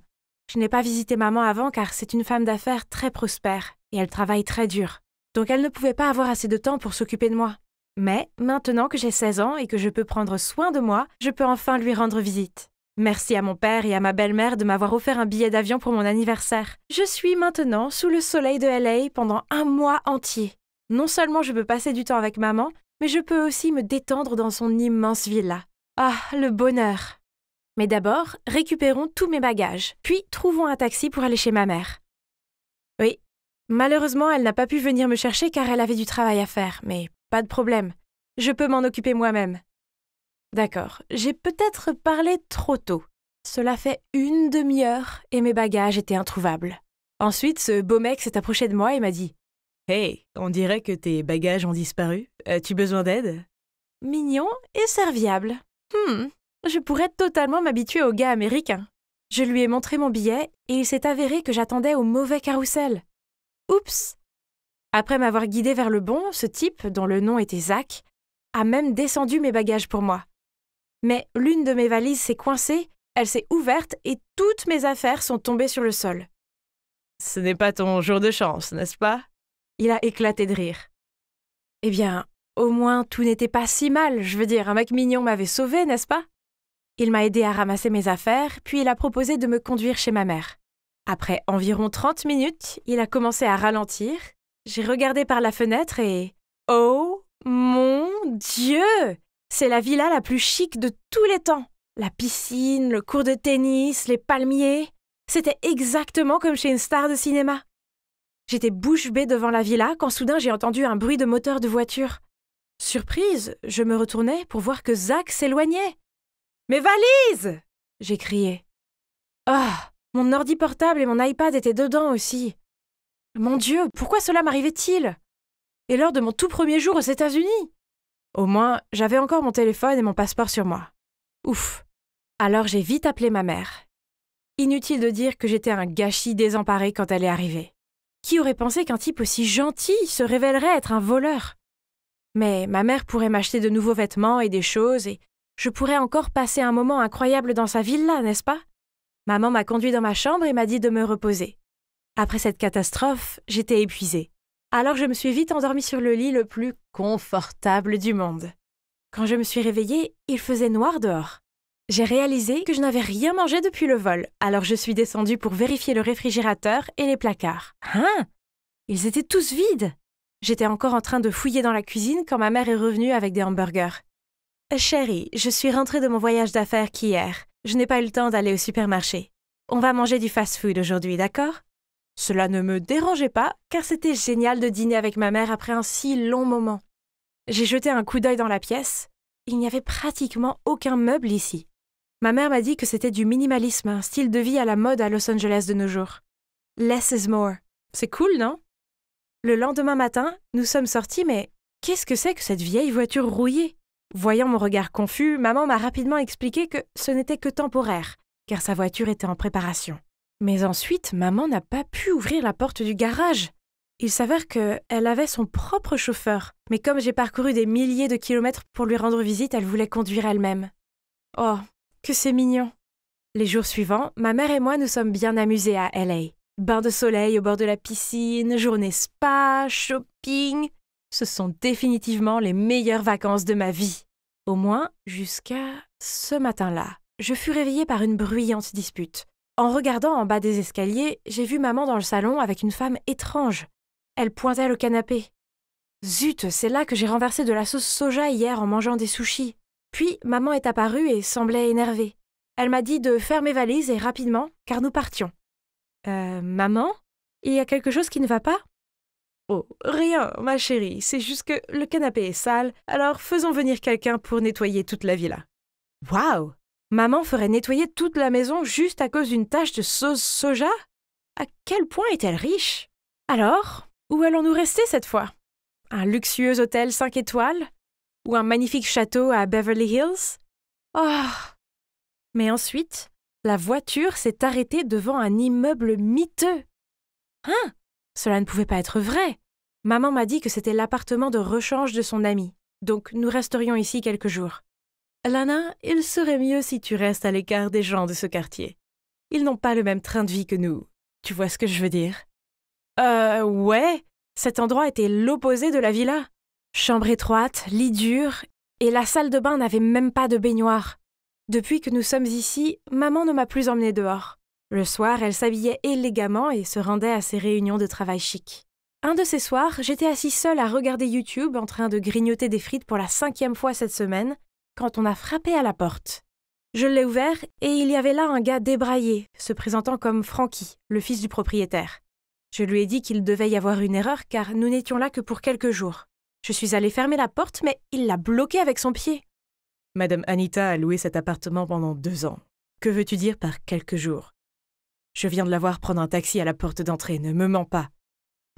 Je n'ai pas visité maman avant car c'est une femme d'affaires très prospère et elle travaille très dur. Donc elle ne pouvait pas avoir assez de temps pour s'occuper de moi. Mais maintenant que j'ai 16 ans et que je peux prendre soin de moi, je peux enfin lui rendre visite. Merci à mon père et à ma belle-mère de m'avoir offert un billet d'avion pour mon anniversaire. Je suis maintenant sous le soleil de LA pendant 1 mois entier. Non seulement je peux passer du temps avec maman, mais je peux aussi me détendre dans son immense villa. Ah, le bonheur! Mais d'abord, récupérons tous mes bagages, puis trouvons un taxi pour aller chez ma mère. Oui, malheureusement, elle n'a pas pu venir me chercher car elle avait du travail à faire, mais pas de problème. Je peux m'en occuper moi-même. D'accord, j'ai peut-être parlé trop tôt. Cela fait 1 demi-heure et mes bagages étaient introuvables. Ensuite, ce beau mec s'est approché de moi et m'a dit « Hey, on dirait que tes bagages ont disparu. As-tu besoin d'aide ?» Mignon et serviable. Je pourrais totalement m'habituer aux gars américains. Je lui ai montré mon billet et il s'est avéré que j'attendais au mauvais carrousel. Oups! Après m'avoir guidé vers le bon, ce type, dont le nom était Zach, a même descendu mes bagages pour moi. Mais l'une de mes valises s'est coincée, elle s'est ouverte et toutes mes affaires sont tombées sur le sol. « Ce n'est pas ton jour de chance, n'est-ce pas ?» Il a éclaté de rire. Eh bien, au moins tout n'était pas si mal, je veux dire, un mec mignon m'avait sauvée, n'est-ce pas? Il m'a aidé à ramasser mes affaires, puis il a proposé de me conduire chez ma mère. Après environ 30 minutes, il a commencé à ralentir. J'ai regardé par la fenêtre et... Oh mon Dieu! C'est la villa la plus chic de tous les temps. La piscine, le court de tennis, les palmiers. C'était exactement comme chez une star de cinéma. J'étais bouche bée devant la villa quand soudain j'ai entendu un bruit de moteur de voiture. Surprise, je me retournai pour voir que Zach s'éloignait. « Mes valises !» j'ai crié. Ah, mon ordi portable et mon iPad étaient dedans aussi. Mon Dieu, pourquoi cela m'arrivait-il? Et lors de mon tout premier jour aux États-Unis? Au moins, j'avais encore mon téléphone et mon passeport sur moi. Ouf. Alors j'ai vite appelé ma mère. Inutile de dire que j'étais un gâchis désemparé quand elle est arrivée. Qui aurait pensé qu'un type aussi gentil se révélerait être un voleur? Mais ma mère pourrait m'acheter de nouveaux vêtements et des choses et je pourrais encore passer un moment incroyable dans sa villa, n'est-ce pas? Maman m'a conduit dans ma chambre et m'a dit de me reposer. Après cette catastrophe, j'étais épuisée. Alors je me suis vite endormie sur le lit le plus confortable du monde. Quand je me suis réveillée, il faisait noir dehors. J'ai réalisé que je n'avais rien mangé depuis le vol, alors je suis descendue pour vérifier le réfrigérateur et les placards. Hein? Ils étaient tous vides! J'étais encore en train de fouiller dans la cuisine quand ma mère est revenue avec des hamburgers. « Chérie, je suis rentrée de mon voyage d'affaires qu'hier. Je n'ai pas eu le temps d'aller au supermarché. On va manger du fast-food aujourd'hui, d'accord ?» Cela ne me dérangeait pas, car c'était génial de dîner avec ma mère après un si long moment. J'ai jeté un coup d'œil dans la pièce. Il n'y avait pratiquement aucun meuble ici. Ma mère m'a dit que c'était du minimalisme, un style de vie à la mode à Los Angeles de nos jours. Less is more. C'est cool, non? Le lendemain matin, nous sommes sortis, mais qu'est-ce que c'est que cette vieille voiture rouillée? Voyant mon regard confus, maman m'a rapidement expliqué que ce n'était que temporaire, car sa voiture était en préparation. Mais ensuite, maman n'a pas pu ouvrir la porte du garage. Il s'avère qu'elle avait son propre chauffeur, mais comme j'ai parcouru des milliers de kilomètres pour lui rendre visite, elle voulait conduire elle-même. Oh, que c'est mignon! Les jours suivants, ma mère et moi nous sommes bien amusés à LA. Bain de soleil au bord de la piscine, journée spa, shopping. Ce sont définitivement les meilleures vacances de ma vie. Au moins, jusqu'à ce matin-là. Je fus réveillée par une bruyante dispute. En regardant en bas des escaliers, j'ai vu maman dans le salon avec une femme étrange. Elle pointait le canapé. Zut, c'est là que j'ai renversé de la sauce soja hier en mangeant des sushis. Puis maman est apparue et semblait énervée. Elle m'a dit de faire mes valises et rapidement, car nous partions. Maman? Il y a quelque chose qui ne va pas? Oh, rien, ma chérie, c'est juste que le canapé est sale, alors faisons venir quelqu'un pour nettoyer toute la villa. Waouh! Maman ferait nettoyer toute la maison juste à cause d'une tache de sauce soja? À quel point est-elle riche? Alors, où allons-nous rester cette fois? Un luxueux hôtel 5 étoiles? Ou un magnifique château à Beverly Hills? Oh! Mais ensuite, la voiture s'est arrêtée devant un immeuble miteux. Hein? Cela ne pouvait pas être vrai. Maman m'a dit que c'était l'appartement de rechange de son ami, donc nous resterions ici quelques jours. Lana, il serait mieux si tu restes à l'écart des gens de ce quartier. Ils n'ont pas le même train de vie que nous. Tu vois ce que je veux dire? Ouais. Cet endroit était l'opposé de la villa. Chambre étroite, lit dur, et la salle de bain n'avait même pas de baignoire. Depuis que nous sommes ici, maman ne m'a plus emmenée dehors. Le soir, elle s'habillait élégamment et se rendait à ses réunions de travail chic. Un de ces soirs, j'étais assise seule à regarder YouTube en train de grignoter des frites pour la 5e fois cette semaine, quand on a frappé à la porte. Je l'ai ouvert et il y avait là un gars débraillé, se présentant comme Frankie, le fils du propriétaire. Je lui ai dit qu'il devait y avoir une erreur car nous n'étions là que pour quelques jours. Je suis allée fermer la porte, mais il l'a bloquée avec son pied. Madame Anita a loué cet appartement pendant 2 ans. Que veux-tu dire par quelques jours? Je viens de la voir prendre un taxi à la porte d'entrée, ne me mens pas.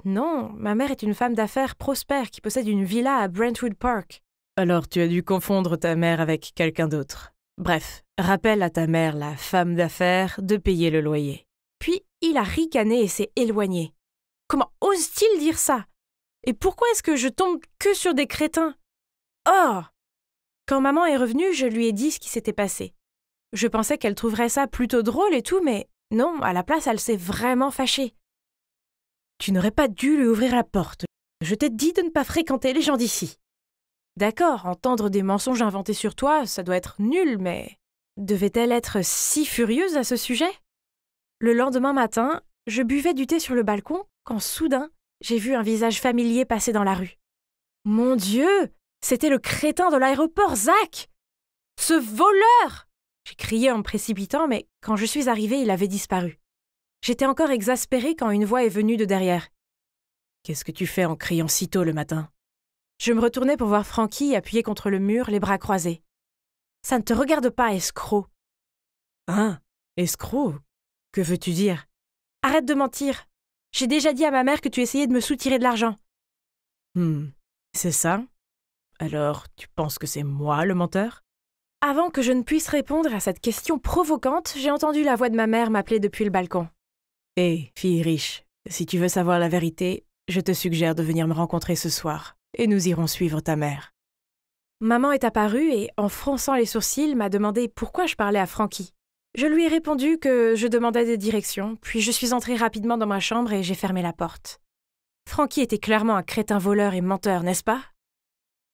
Non, ma mère est une femme d'affaires prospère qui possède une villa à Brentwood Park. Alors tu as dû confondre ta mère avec quelqu'un d'autre. Bref, rappelle à ta mère, la femme d'affaires, de payer le loyer. Puis il a ricané et s'est éloigné. Comment ose-t-il dire ça? Et pourquoi est-ce que je tombe que sur des crétins? Oh! Quand maman est revenue, je lui ai dit ce qui s'était passé. Je pensais qu'elle trouverait ça plutôt drôle et tout, mais non, à la place, elle s'est vraiment fâchée. Tu n'aurais pas dû lui ouvrir la porte. Je t'ai dit de ne pas fréquenter les gens d'ici. D'accord, entendre des mensonges inventés sur toi, ça doit être nul, mais devait-elle être si furieuse à ce sujet? Le lendemain matin, je buvais du thé sur le balcon quand soudain, j'ai vu un visage familier passer dans la rue. Mon Dieu! C'était le crétin de l'aéroport, Zach! Ce voleur! J'ai crié en me précipitant, mais quand je suis arrivée, il avait disparu. J'étais encore exaspérée quand une voix est venue de derrière. « Qu'est-ce que tu fais en criant si tôt le matin ?» Je me retournai pour voir Frankie appuyé contre le mur, les bras croisés. « Ça ne te regarde pas, escroc. »« Hein? Escroc? Que veux-tu dire? »« Arrête de mentir. J'ai déjà dit à ma mère que tu essayais de me soutirer de l'argent. » C'est ça? Alors, tu penses que c'est moi le menteur? Avant que je ne puisse répondre à cette question provocante, j'ai entendu la voix de ma mère m'appeler depuis le balcon. « Hé, fille riche, si tu veux savoir la vérité, je te suggère de venir me rencontrer ce soir, et nous irons suivre ta mère. » Maman est apparue et, en fronçant les sourcils, m'a demandé pourquoi je parlais à Frankie. Je lui ai répondu que je demandais des directions, puis je suis entrée rapidement dans ma chambre et j'ai fermé la porte. Frankie était clairement un crétin voleur et menteur, n'est-ce pas?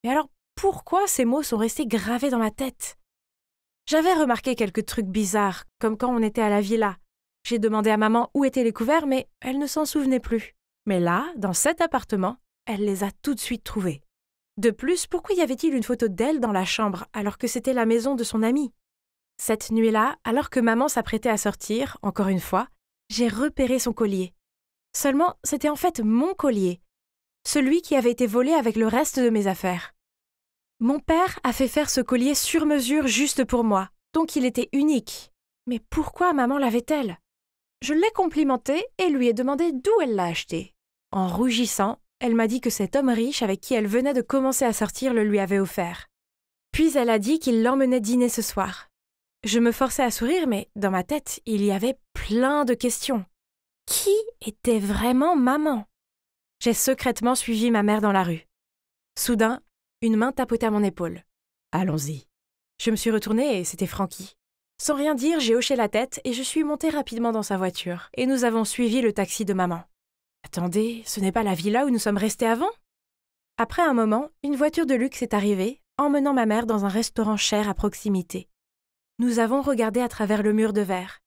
Mais alors, pourquoi ces mots sont restés gravés dans ma tête? J'avais remarqué quelques trucs bizarres, comme quand on était à la villa. J'ai demandé à maman où étaient les couverts, mais elle ne s'en souvenait plus. Mais là, dans cet appartement, elle les a tout de suite trouvés. De plus, pourquoi y avait-il une photo d'elle dans la chambre, alors que c'était la maison de son amie? Cette nuit-là, alors que maman s'apprêtait à sortir, encore une fois, j'ai repéré son collier. Seulement, c'était en fait mon collier, celui qui avait été volé avec le reste de mes affaires. Mon père a fait faire ce collier sur mesure juste pour moi, donc il était unique. Mais pourquoi maman l'avait-elle? Je l'ai complimentée et lui ai demandé d'où elle l'a acheté. En rougissant, elle m'a dit que cet homme riche avec qui elle venait de commencer à sortir le lui avait offert. Puis elle a dit qu'il l'emmenait dîner ce soir. Je me forçais à sourire, mais dans ma tête, il y avait plein de questions. Qui était vraiment maman? J'ai secrètement suivi ma mère dans la rue. Soudain, une main tapotait à mon épaule. « Allons-y. » Je me suis retournée et c'était Frankie. Sans rien dire, j'ai hoché la tête et je suis montée rapidement dans sa voiture. Et nous avons suivi le taxi de maman. Attendez, ce n'est pas la villa où nous sommes restés avant? Après un moment, une voiture de luxe est arrivée, emmenant ma mère dans un restaurant cher à proximité. Nous avons regardé à travers le mur de verre.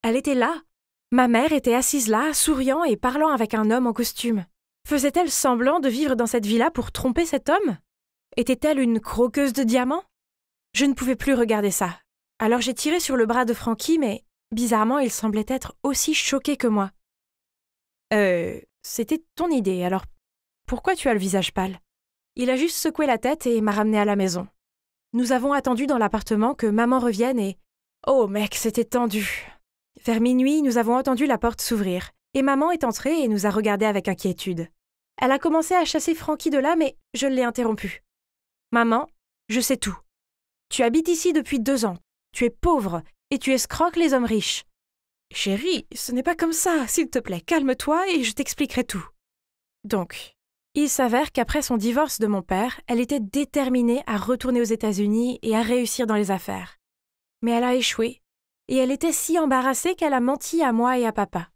Elle était là. Ma mère était assise là, souriant et parlant avec un homme en costume. Faisait-elle semblant de vivre dans cette villa pour tromper cet homme? Était-elle une croqueuse de diamants? Je ne pouvais plus regarder ça. Alors j'ai tiré sur le bras de Frankie, mais bizarrement, il semblait être aussi choqué que moi. C'était ton idée, alors pourquoi tu as le visage pâle? Il a juste secoué la tête et m'a ramené à la maison. Nous avons attendu dans l'appartement que maman revienne et... Oh mec, c'était tendu. Vers minuit, nous avons entendu la porte s'ouvrir, et maman est entrée et nous a regardés avec inquiétude. Elle a commencé à chasser Frankie de là, mais je l'ai interrompue. Maman, je sais tout. Tu habites ici depuis 2 ans. Tu es pauvre et tu escroques les hommes riches. Chérie, ce n'est pas comme ça. S'il te plaît, calme-toi et je t'expliquerai tout. Donc, il s'avère qu'après son divorce de mon père, elle était déterminée à retourner aux États-Unis et à réussir dans les affaires. Mais elle a échoué, et elle était si embarrassée qu'elle a menti à moi et à papa.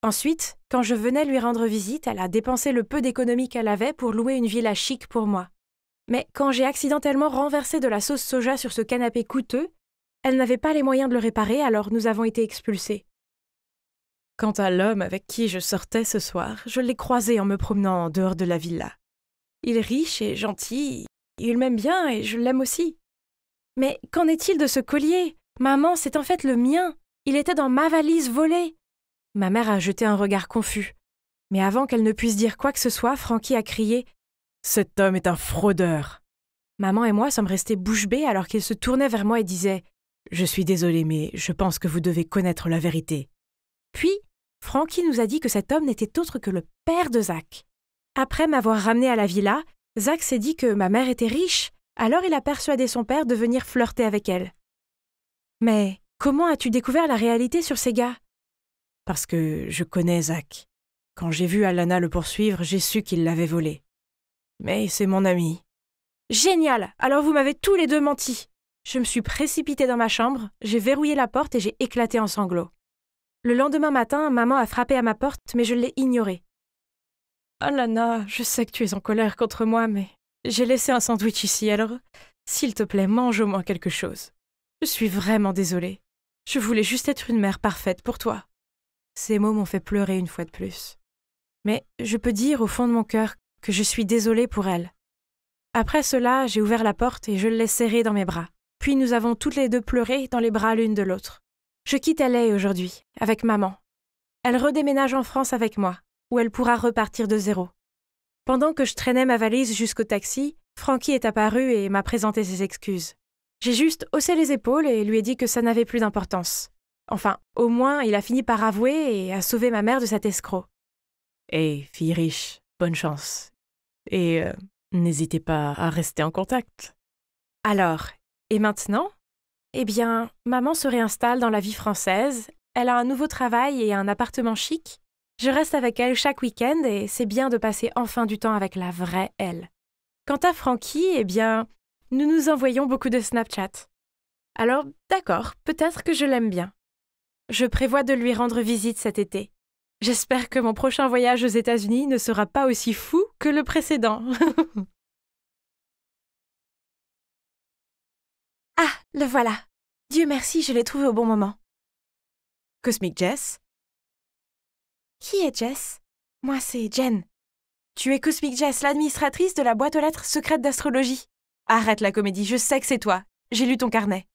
Ensuite, quand je venais lui rendre visite, elle a dépensé le peu d'économies qu'elle avait pour louer une villa chic pour moi. Mais quand j'ai accidentellement renversé de la sauce soja sur ce canapé coûteux, elle n'avait pas les moyens de le réparer, alors nous avons été expulsés. Quant à l'homme avec qui je sortais ce soir, je l'ai croisé en me promenant en dehors de la villa. Il est riche et gentil, il m'aime bien et je l'aime aussi. Mais qu'en est-il de ce collier? Maman, c'est en fait le mien. Il était dans ma valise volée. Ma mère a jeté un regard confus. Mais avant qu'elle ne puisse dire quoi que ce soit, Frankie a crié « Cet homme est un fraudeur !» Maman et moi sommes restés bouche bée alors qu'il se tournait vers moi et disait « Je suis désolée, mais je pense que vous devez connaître la vérité. » Puis, Frankie nous a dit que cet homme n'était autre que le père de Zach. Après m'avoir ramené à la villa, Zach s'est dit que ma mère était riche, alors il a persuadé son père de venir flirter avec elle. Mais comment as-tu découvert la réalité sur ces gars? Parce que je connais Zach. Quand j'ai vu Alana le poursuivre, j'ai su qu'il l'avait volé. Mais c'est mon ami. Génial! Alors vous m'avez tous les deux menti. Je me suis précipitée dans ma chambre, j'ai verrouillé la porte et j'ai éclaté en sanglots. Le lendemain matin, maman a frappé à ma porte, mais je l'ai ignorée. « Alana, je sais que tu es en colère contre moi, mais j'ai laissé un sandwich ici, alors s'il te plaît, mange au moins quelque chose. Je suis vraiment désolée. Je voulais juste être une mère parfaite pour toi. » Ces mots m'ont fait pleurer une fois de plus. Mais je peux dire au fond de mon cœur que je suis désolée pour elle. Après cela, j'ai ouvert la porte et je l'ai serrée dans mes bras. Puis nous avons toutes les deux pleuré dans les bras l'une de l'autre. Je quitte LA aujourd'hui, avec maman. Elle redéménage en France avec moi, où elle pourra repartir de zéro. Pendant que je traînais ma valise jusqu'au taxi, Frankie est apparu et m'a présenté ses excuses. J'ai juste haussé les épaules et lui ai dit que ça n'avait plus d'importance. Enfin, au moins, il a fini par avouer et a sauvé ma mère de cet escroc. Hey, fille riche, bonne chance. Et n'hésitez pas à rester en contact. Alors, et maintenant? Eh bien, maman se réinstalle dans la vie française, elle a un nouveau travail et un appartement chic. Je reste avec elle chaque week-end et c'est bien de passer enfin du temps avec la vraie elle. Quant à Frankie, eh bien, nous nous envoyons beaucoup de Snapchat. Alors, d'accord, peut-être que je l'aime bien. Je prévois de lui rendre visite cet été. J'espère que mon prochain voyage aux États-Unis ne sera pas aussi fou que le précédent. Ah, le voilà. Dieu merci, je l'ai trouvé au bon moment. Cosmic Jess? Qui est Jess? Moi, c'est Jen. Tu es Cosmic Jess, l'administratrice de la boîte aux lettres secrète d'astrologie. Arrête la comédie, je sais que c'est toi. J'ai lu ton carnet.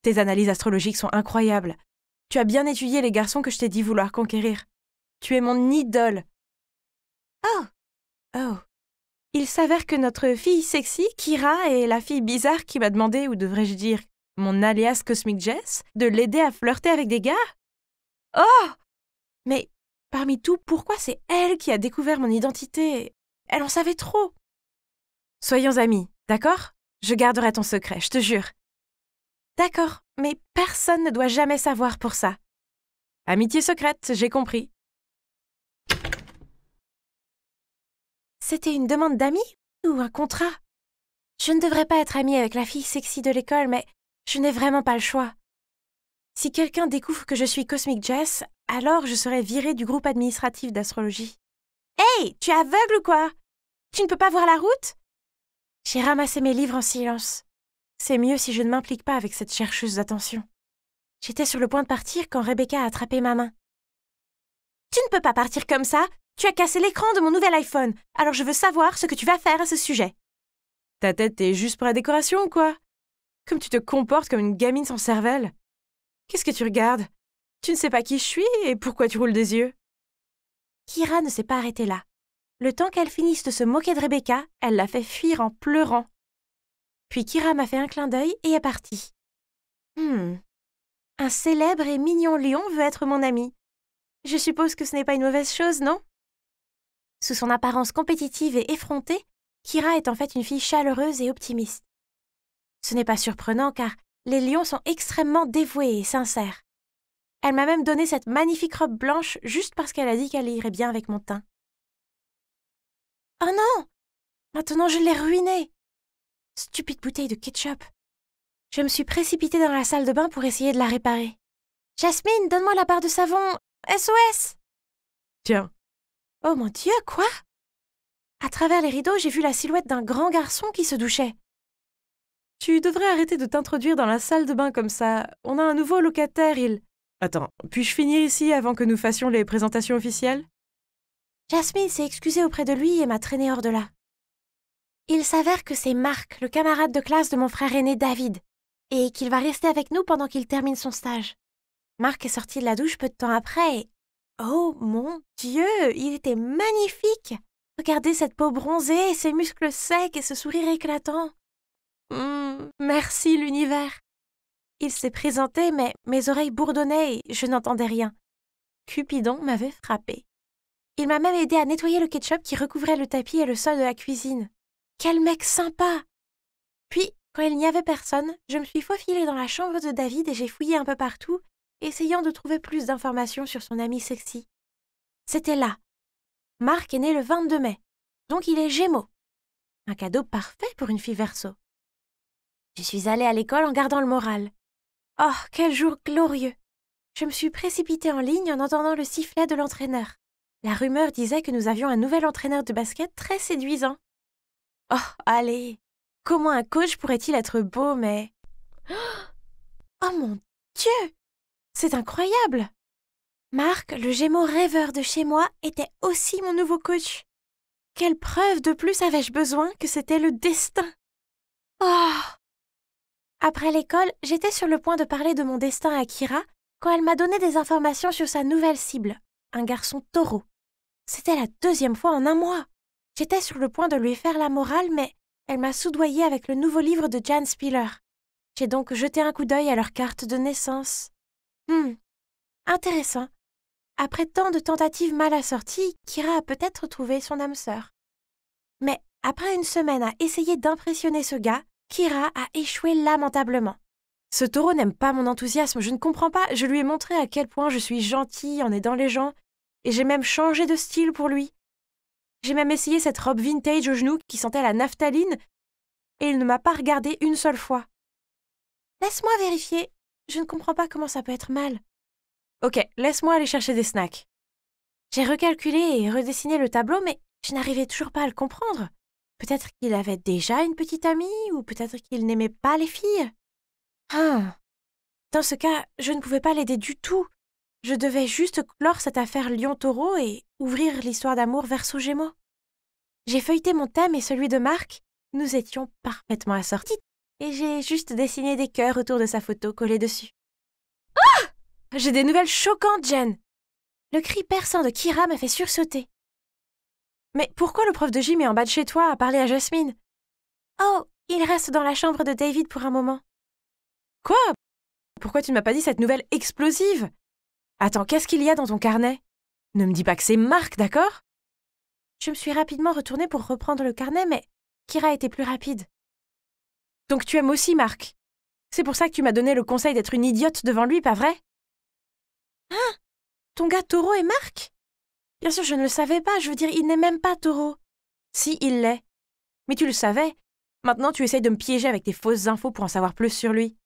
Tes analyses astrologiques sont incroyables. Tu as bien étudié les garçons que je t'ai dit vouloir conquérir. Tu es mon idole. Oh. Il s'avère que notre fille sexy, Kira, est la fille bizarre qui m'a demandé, ou devrais-je dire, mon alias Cosmic Jess, de l'aider à flirter avec des gars. Oh! Mais parmi tout, pourquoi c'est elle qui a découvert mon identité? Elle en savait trop. Soyons amis, d'accord? Je garderai ton secret, je te jure. D'accord, mais personne ne doit jamais savoir pour ça. Amitié secrète, j'ai compris. C'était une demande d'amis ou un contrat? Je ne devrais pas être amie avec la fille sexy de l'école, mais je n'ai vraiment pas le choix. Si quelqu'un découvre que je suis Cosmic Jess, alors je serai virée du groupe administratif d'astrologie. Hey, tu es aveugle ou quoi? Tu ne peux pas voir la route? J'ai ramassé mes livres en silence. C'est mieux si je ne m'implique pas avec cette chercheuse d'attention. J'étais sur le point de partir quand Rebecca a attrapé ma main. « Tu ne peux pas partir comme ça. Tu as cassé l'écran de mon nouvel iPhone. Alors je veux savoir ce que tu vas faire à ce sujet. » Ta tête est juste pour la décoration ou quoi? Comme tu te comportes comme une gamine sans cervelle. Qu'est-ce que tu regardes? Tu ne sais pas qui je suis et pourquoi tu roules des yeux? Kira ne s'est pas arrêtée là. Le temps qu'elle finisse de se moquer de Rebecca, elle l'a fait fuir en pleurant. Puis Kira m'a fait un clin d'œil et est partie. Un célèbre et mignon lion veut être mon ami. Je suppose que ce n'est pas une mauvaise chose, non? Sous son apparence compétitive et effrontée, Kira est en fait une fille chaleureuse et optimiste. Ce n'est pas surprenant car les lions sont extrêmement dévoués et sincères. Elle m'a même donné cette magnifique robe blanche juste parce qu'elle a dit qu'elle irait bien avec mon teint. Oh non! Maintenant je l'ai ruinée! Stupide bouteille de ketchup. Je me suis précipitée dans la salle de bain pour essayer de la réparer. Jasmine, donne-moi la barre de savon! SOS! Tiens. Oh mon Dieu, quoi? À travers les rideaux, j'ai vu la silhouette d'un grand garçon qui se douchait. Tu devrais arrêter de t'introduire dans la salle de bain comme ça. On a un nouveau locataire, il... Attends, puis-je finir ici avant que nous fassions les présentations officielles? Jasmine s'est excusée auprès de lui et m'a traînée hors de là. Il s'avère que c'est Marc, le camarade de classe de mon frère aîné David, et qu'il va rester avec nous pendant qu'il termine son stage. Marc est sorti de la douche peu de temps après et... Oh mon Dieu, il était magnifique! Regardez cette peau bronzée, ses muscles secs et ce sourire éclatant. Merci l'univers. Il s'est présenté, mais mes oreilles bourdonnaient et je n'entendais rien. Cupidon m'avait frappé. Il m'a même aidé à nettoyer le ketchup qui recouvrait le tapis et le sol de la cuisine. Quel mec sympa! Puis, quand il n'y avait personne, je me suis faufilée dans la chambre de David et j'ai fouillé un peu partout, essayant de trouver plus d'informations sur son ami sexy. C'était là. Marc est né le 22 mai, donc il est Gémeaux. Un cadeau parfait pour une fille Verseau. Je suis allée à l'école en gardant le moral. Oh, quel jour glorieux! Je me suis précipitée en ligne en entendant le sifflet de l'entraîneur. La rumeur disait que nous avions un nouvel entraîneur de basket très séduisant. Oh, allez! Comment un coach pourrait-il être beau, mais... Oh mon Dieu! C'est incroyable! Marc, le Gémeaux rêveur de chez moi, était aussi mon nouveau coach. Quelle preuve de plus avais-je besoin que c'était le destin? Oh! Après l'école, j'étais sur le point de parler de mon destin à Kira quand elle m'a donné des informations sur sa nouvelle cible, un garçon taureau. C'était la 2e fois en un mois. J'étais sur le point de lui faire la morale, mais elle m'a soudoyée avec le nouveau livre de Jan Spiller. J'ai donc jeté un coup d'œil à leur carte de naissance. Intéressant. Après tant de tentatives mal assorties, Kira a peut-être trouvé son âme sœur. Mais après une semaine à essayer d'impressionner ce gars, Kira a échoué lamentablement. Ce taureau n'aime pas mon enthousiasme, je ne comprends pas. Je lui ai montré à quel point je suis gentille en aidant les gens, et j'ai même changé de style pour lui. J'ai même essayé cette robe vintage aux genoux qui sentait la naphtaline, et il ne m'a pas regardée une seule fois. Laisse-moi vérifier, je ne comprends pas comment ça peut être mal. Ok, laisse-moi aller chercher des snacks. J'ai recalculé et redessiné le tableau, mais je n'arrivais toujours pas à le comprendre. Peut-être qu'il avait déjà une petite amie, ou peut-être qu'il n'aimait pas les filles. Dans ce cas, je ne pouvais pas l'aider du tout. Je devais juste clore cette affaire Lion-Taureau et ouvrir l'histoire d'amour Verseau-Gémeaux. J'ai feuilleté mon thème et celui de Marc. Nous étions parfaitement assortis, et j'ai juste dessiné des cœurs autour de sa photo collée dessus. Ah! J'ai des nouvelles choquantes, Jen! Le cri perçant de Kira m'a fait sursauter. Mais pourquoi le prof de gym est en bas de chez toi à parler à Jasmine? Oh, il reste dans la chambre de David pour un moment. Quoi? Pourquoi tu ne m'as pas dit cette nouvelle explosive? Attends, qu'est-ce qu'il y a dans ton carnet? Ne me dis pas que c'est Marc, d'accord? Je me suis rapidement retournée pour reprendre le carnet, mais Kira était plus rapide. Donc tu aimes aussi Marc? C'est pour ça que tu m'as donné le conseil d'être une idiote devant lui, pas vrai? Hein? Ton gars Taureau est Marc? Bien sûr, je ne le savais pas, je veux dire, il n'est même pas Taureau. Si, il l'est. Mais tu le savais. Maintenant, tu essayes de me piéger avec tes fausses infos pour en savoir plus sur lui.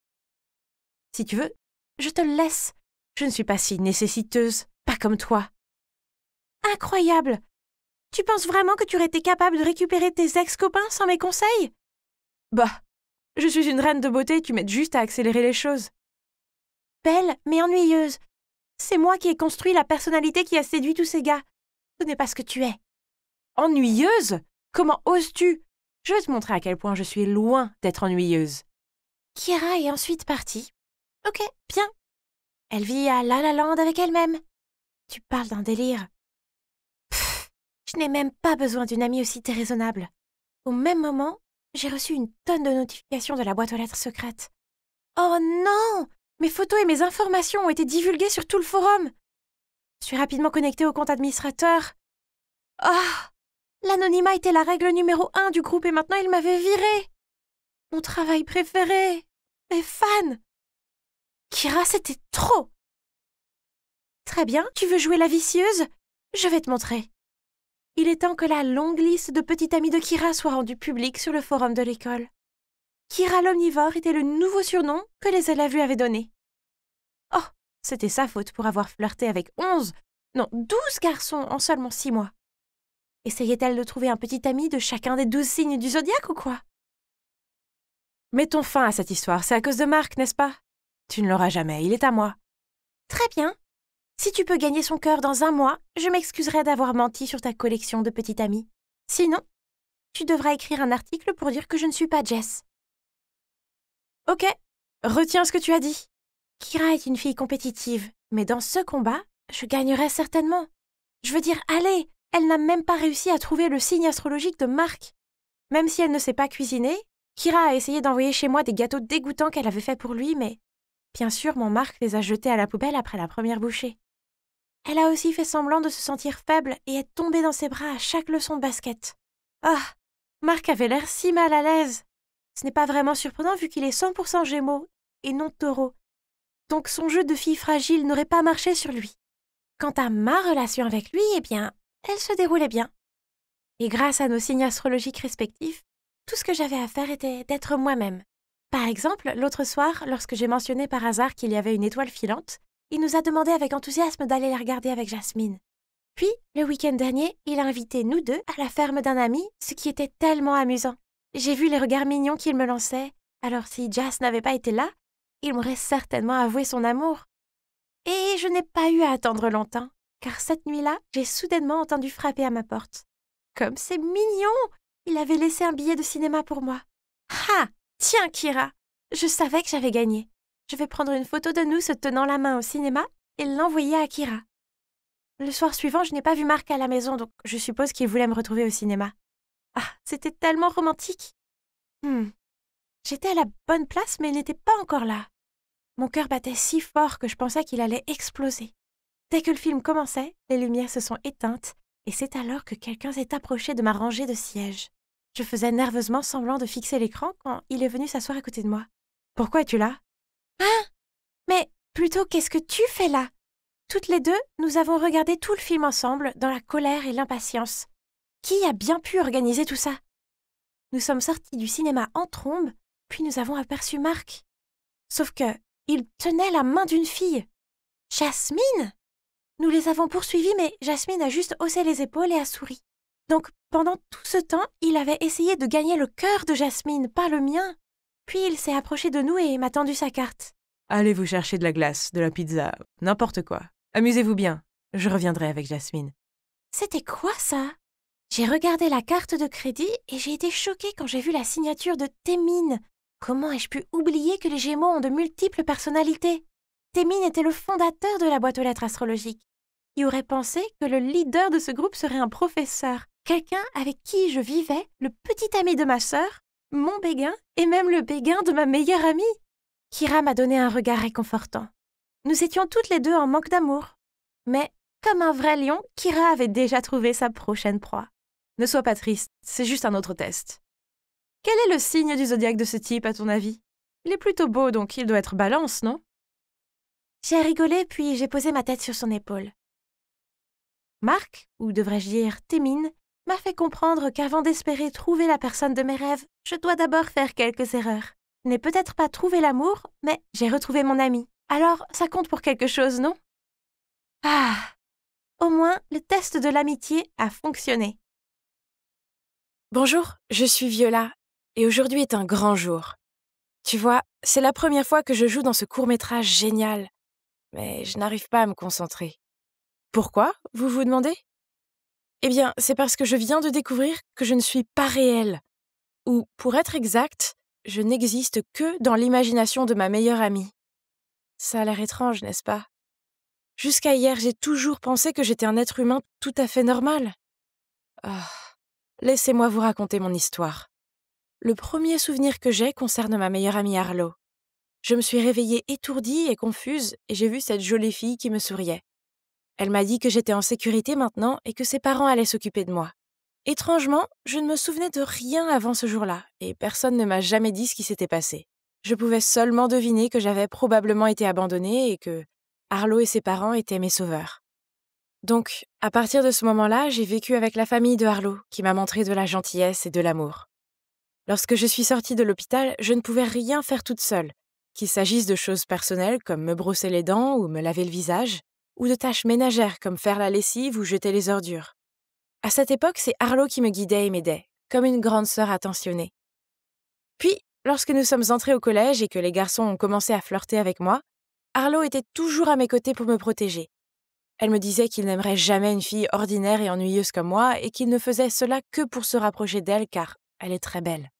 Si tu veux, je te le laisse. Je ne suis pas si nécessiteuse, pas comme toi. Incroyable! Tu penses vraiment que tu aurais été capable de récupérer tes ex-copains sans mes conseils? Bah, je suis une reine de beauté, tu m'aides juste à accélérer les choses. belle mais ennuyeuse. C'est moi qui ai construit la personnalité qui a séduit tous ces gars. Ce n'est pas ce que tu es. Ennuyeuse? Comment oses-tu? Je vais te montrer à quel point je suis loin d'être ennuyeuse. Kira est ensuite partie. Ok, bien. Elle vit à La La Land avec elle-même. Tu parles d'un délire. Pfff, je n'ai même pas besoin d'une amie aussi déraisonnable. Au même moment, j'ai reçu une tonne de notifications de la boîte aux lettres secrète. Oh non! Mes photos et mes informations ont été divulguées sur tout le forum. Je suis rapidement connectée au compte administrateur. Ah! L'anonymat était la règle numéro 1 du groupe et maintenant il m'avait virée. Mon travail préféré. Mes fans. Kira, c'était trop. Très bien, tu veux jouer la vicieuse? Je vais te montrer. Il est temps que la longue liste de petits amis de Kira soit rendue publique sur le forum de l'école. Kira l'omnivore était le nouveau surnom que les élèves lui avaient donné. Oh, c'était sa faute pour avoir flirté avec 12 garçons en seulement 6 mois. Essayait-elle de trouver un petit ami de chacun des 12 signes du zodiaque ou quoi? Mettons fin à cette histoire, c'est à cause de Marc, n'est-ce pas? Tu ne l'auras jamais, il est à moi. Très bien. Si tu peux gagner son cœur dans 1 mois, je m'excuserai d'avoir menti sur ta collection de petits amis. Sinon, tu devras écrire un article pour dire que je ne suis pas Jess. Ok, retiens ce que tu as dit. Kira est une fille compétitive, mais dans ce combat, je gagnerai certainement. Je veux dire, allez, elle n'a même pas réussi à trouver le signe astrologique de Marc. Même si elle ne sait pas cuisiner, Kira a essayé d'envoyer chez moi des gâteaux dégoûtants qu'elle avait faits pour lui, mais bien sûr, mon Marc les a jetés à la poubelle après la première bouchée. Elle a aussi fait semblant de se sentir faible et est tombée dans ses bras à chaque leçon de basket. Ah, Marc avait l'air si mal à l'aise. Ce n'est pas vraiment surprenant vu qu'il est 100% Gémeaux et non Taureau. Donc son jeu de fille fragile n'aurait pas marché sur lui. Quant à ma relation avec lui, eh bien, elle se déroulait bien. Et grâce à nos signes astrologiques respectifs, tout ce que j'avais à faire était d'être moi-même. Par exemple, l'autre soir, lorsque j'ai mentionné par hasard qu'il y avait une étoile filante, il nous a demandé avec enthousiasme d'aller la regarder avec Jasmine. Puis, le week-end dernier, il a invité nous deux à la ferme d'un ami, ce qui était tellement amusant. J'ai vu les regards mignons qu'il me lançait, alors si Jas n'avait pas été là, il m'aurait certainement avoué son amour. Et je n'ai pas eu à attendre longtemps, car cette nuit-là, j'ai soudainement entendu frapper à ma porte. Comme c'est mignon! Il avait laissé un billet de cinéma pour moi. Ah! Tiens, Kira! Je savais que j'avais gagné. Je vais prendre une photo de nous se tenant la main au cinéma et l'envoyer à Kira. Le soir suivant, je n'ai pas vu Marc à la maison, donc je suppose qu'il voulait me retrouver au cinéma. Ah, c'était tellement romantique! J'étais à la bonne place, mais il n'était pas encore là. Mon cœur battait si fort que je pensais qu'il allait exploser. Dès que le film commençait, les lumières se sont éteintes, et c'est alors que quelqu'un s'est approché de ma rangée de sièges. Je faisais nerveusement semblant de fixer l'écran quand il est venu s'asseoir à côté de moi. « Pourquoi es-tu là ?»« Hein? Mais plutôt, qu'est-ce que tu fais là ?» Toutes les deux, nous avons regardé tout le film ensemble, dans la colère et l'impatience. Qui a bien pu organiser tout ça? Nous sommes sortis du cinéma en trombe, puis nous avons aperçu Marc. Sauf que, il tenait la main d'une fille. Jasmine? Nous les avons poursuivis, mais Jasmine a juste haussé les épaules et a souri. Donc, pendant tout ce temps, il avait essayé de gagner le cœur de Jasmine, pas le mien. Puis il s'est approché de nous et m'a tendu sa carte. « Allez vous chercher de la glace, de la pizza, n'importe quoi. Amusez-vous bien. Je reviendrai avec Jasmine. » C'était quoi ça? J'ai regardé la carte de crédit et j'ai été choquée quand j'ai vu la signature de Témine. Comment ai-je pu oublier que les Gémeaux ont de multiples personnalités? Témine était le fondateur de la boîte aux lettres astrologique. Qui aurait pensé que le leader de ce groupe serait un professeur, quelqu'un avec qui je vivais, le petit ami de ma sœur, mon béguin et même le béguin de ma meilleure amie? Kira m'a donné un regard réconfortant. Nous étions toutes les deux en manque d'amour. Mais, comme un vrai lion, Kira avait déjà trouvé sa prochaine proie. Ne sois pas triste, c'est juste un autre test. Quel est le signe du zodiaque de ce type, à ton avis? Il est plutôt beau, donc il doit être Balance, non? J'ai rigolé, puis j'ai posé ma tête sur son épaule. Marc, ou devrais-je dire Témine, m'a fait comprendre qu'avant d'espérer trouver la personne de mes rêves, je dois d'abord faire quelques erreurs. Je n'ai peut-être pas trouvé l'amour, mais j'ai retrouvé mon ami. Alors, ça compte pour quelque chose, non? Ah! Au moins, le test de l'amitié a fonctionné. Bonjour, je suis Viola, et aujourd'hui est un grand jour. Tu vois, c'est la première fois que je joue dans ce court-métrage génial. Mais je n'arrive pas à me concentrer. Pourquoi, vous vous demandez? Eh bien, c'est parce que je viens de découvrir que je ne suis pas réelle. Ou, pour être exact, je n'existe que dans l'imagination de ma meilleure amie. Ça a l'air étrange, n'est-ce pas? Jusqu'à hier, j'ai toujours pensé que j'étais un être humain tout à fait normal. Ah, laissez-moi vous raconter mon histoire. Le premier souvenir que j'ai concerne ma meilleure amie Arlo. Je me suis réveillée étourdie et confuse et j'ai vu cette jolie fille qui me souriait. Elle m'a dit que j'étais en sécurité maintenant et que ses parents allaient s'occuper de moi. Étrangement, je ne me souvenais de rien avant ce jour-là et personne ne m'a jamais dit ce qui s'était passé. Je pouvais seulement deviner que j'avais probablement été abandonnée et que Arlo et ses parents étaient mes sauveurs. Donc, à partir de ce moment-là, j'ai vécu avec la famille de Arlo, qui m'a montré de la gentillesse et de l'amour. Lorsque je suis sortie de l'hôpital, je ne pouvais rien faire toute seule, qu'il s'agisse de choses personnelles comme me brosser les dents ou me laver le visage, ou de tâches ménagères comme faire la lessive ou jeter les ordures. À cette époque, c'est Arlo qui me guidait et m'aidait, comme une grande sœur attentionnée. Puis, lorsque nous sommes entrés au collège et que les garçons ont commencé à flirter avec moi, Arlo était toujours à mes côtés pour me protéger. Elle me disait qu'il n'aimerait jamais une fille ordinaire et ennuyeuse comme moi et qu'il ne faisait cela que pour se rapprocher d'elle car elle est très belle.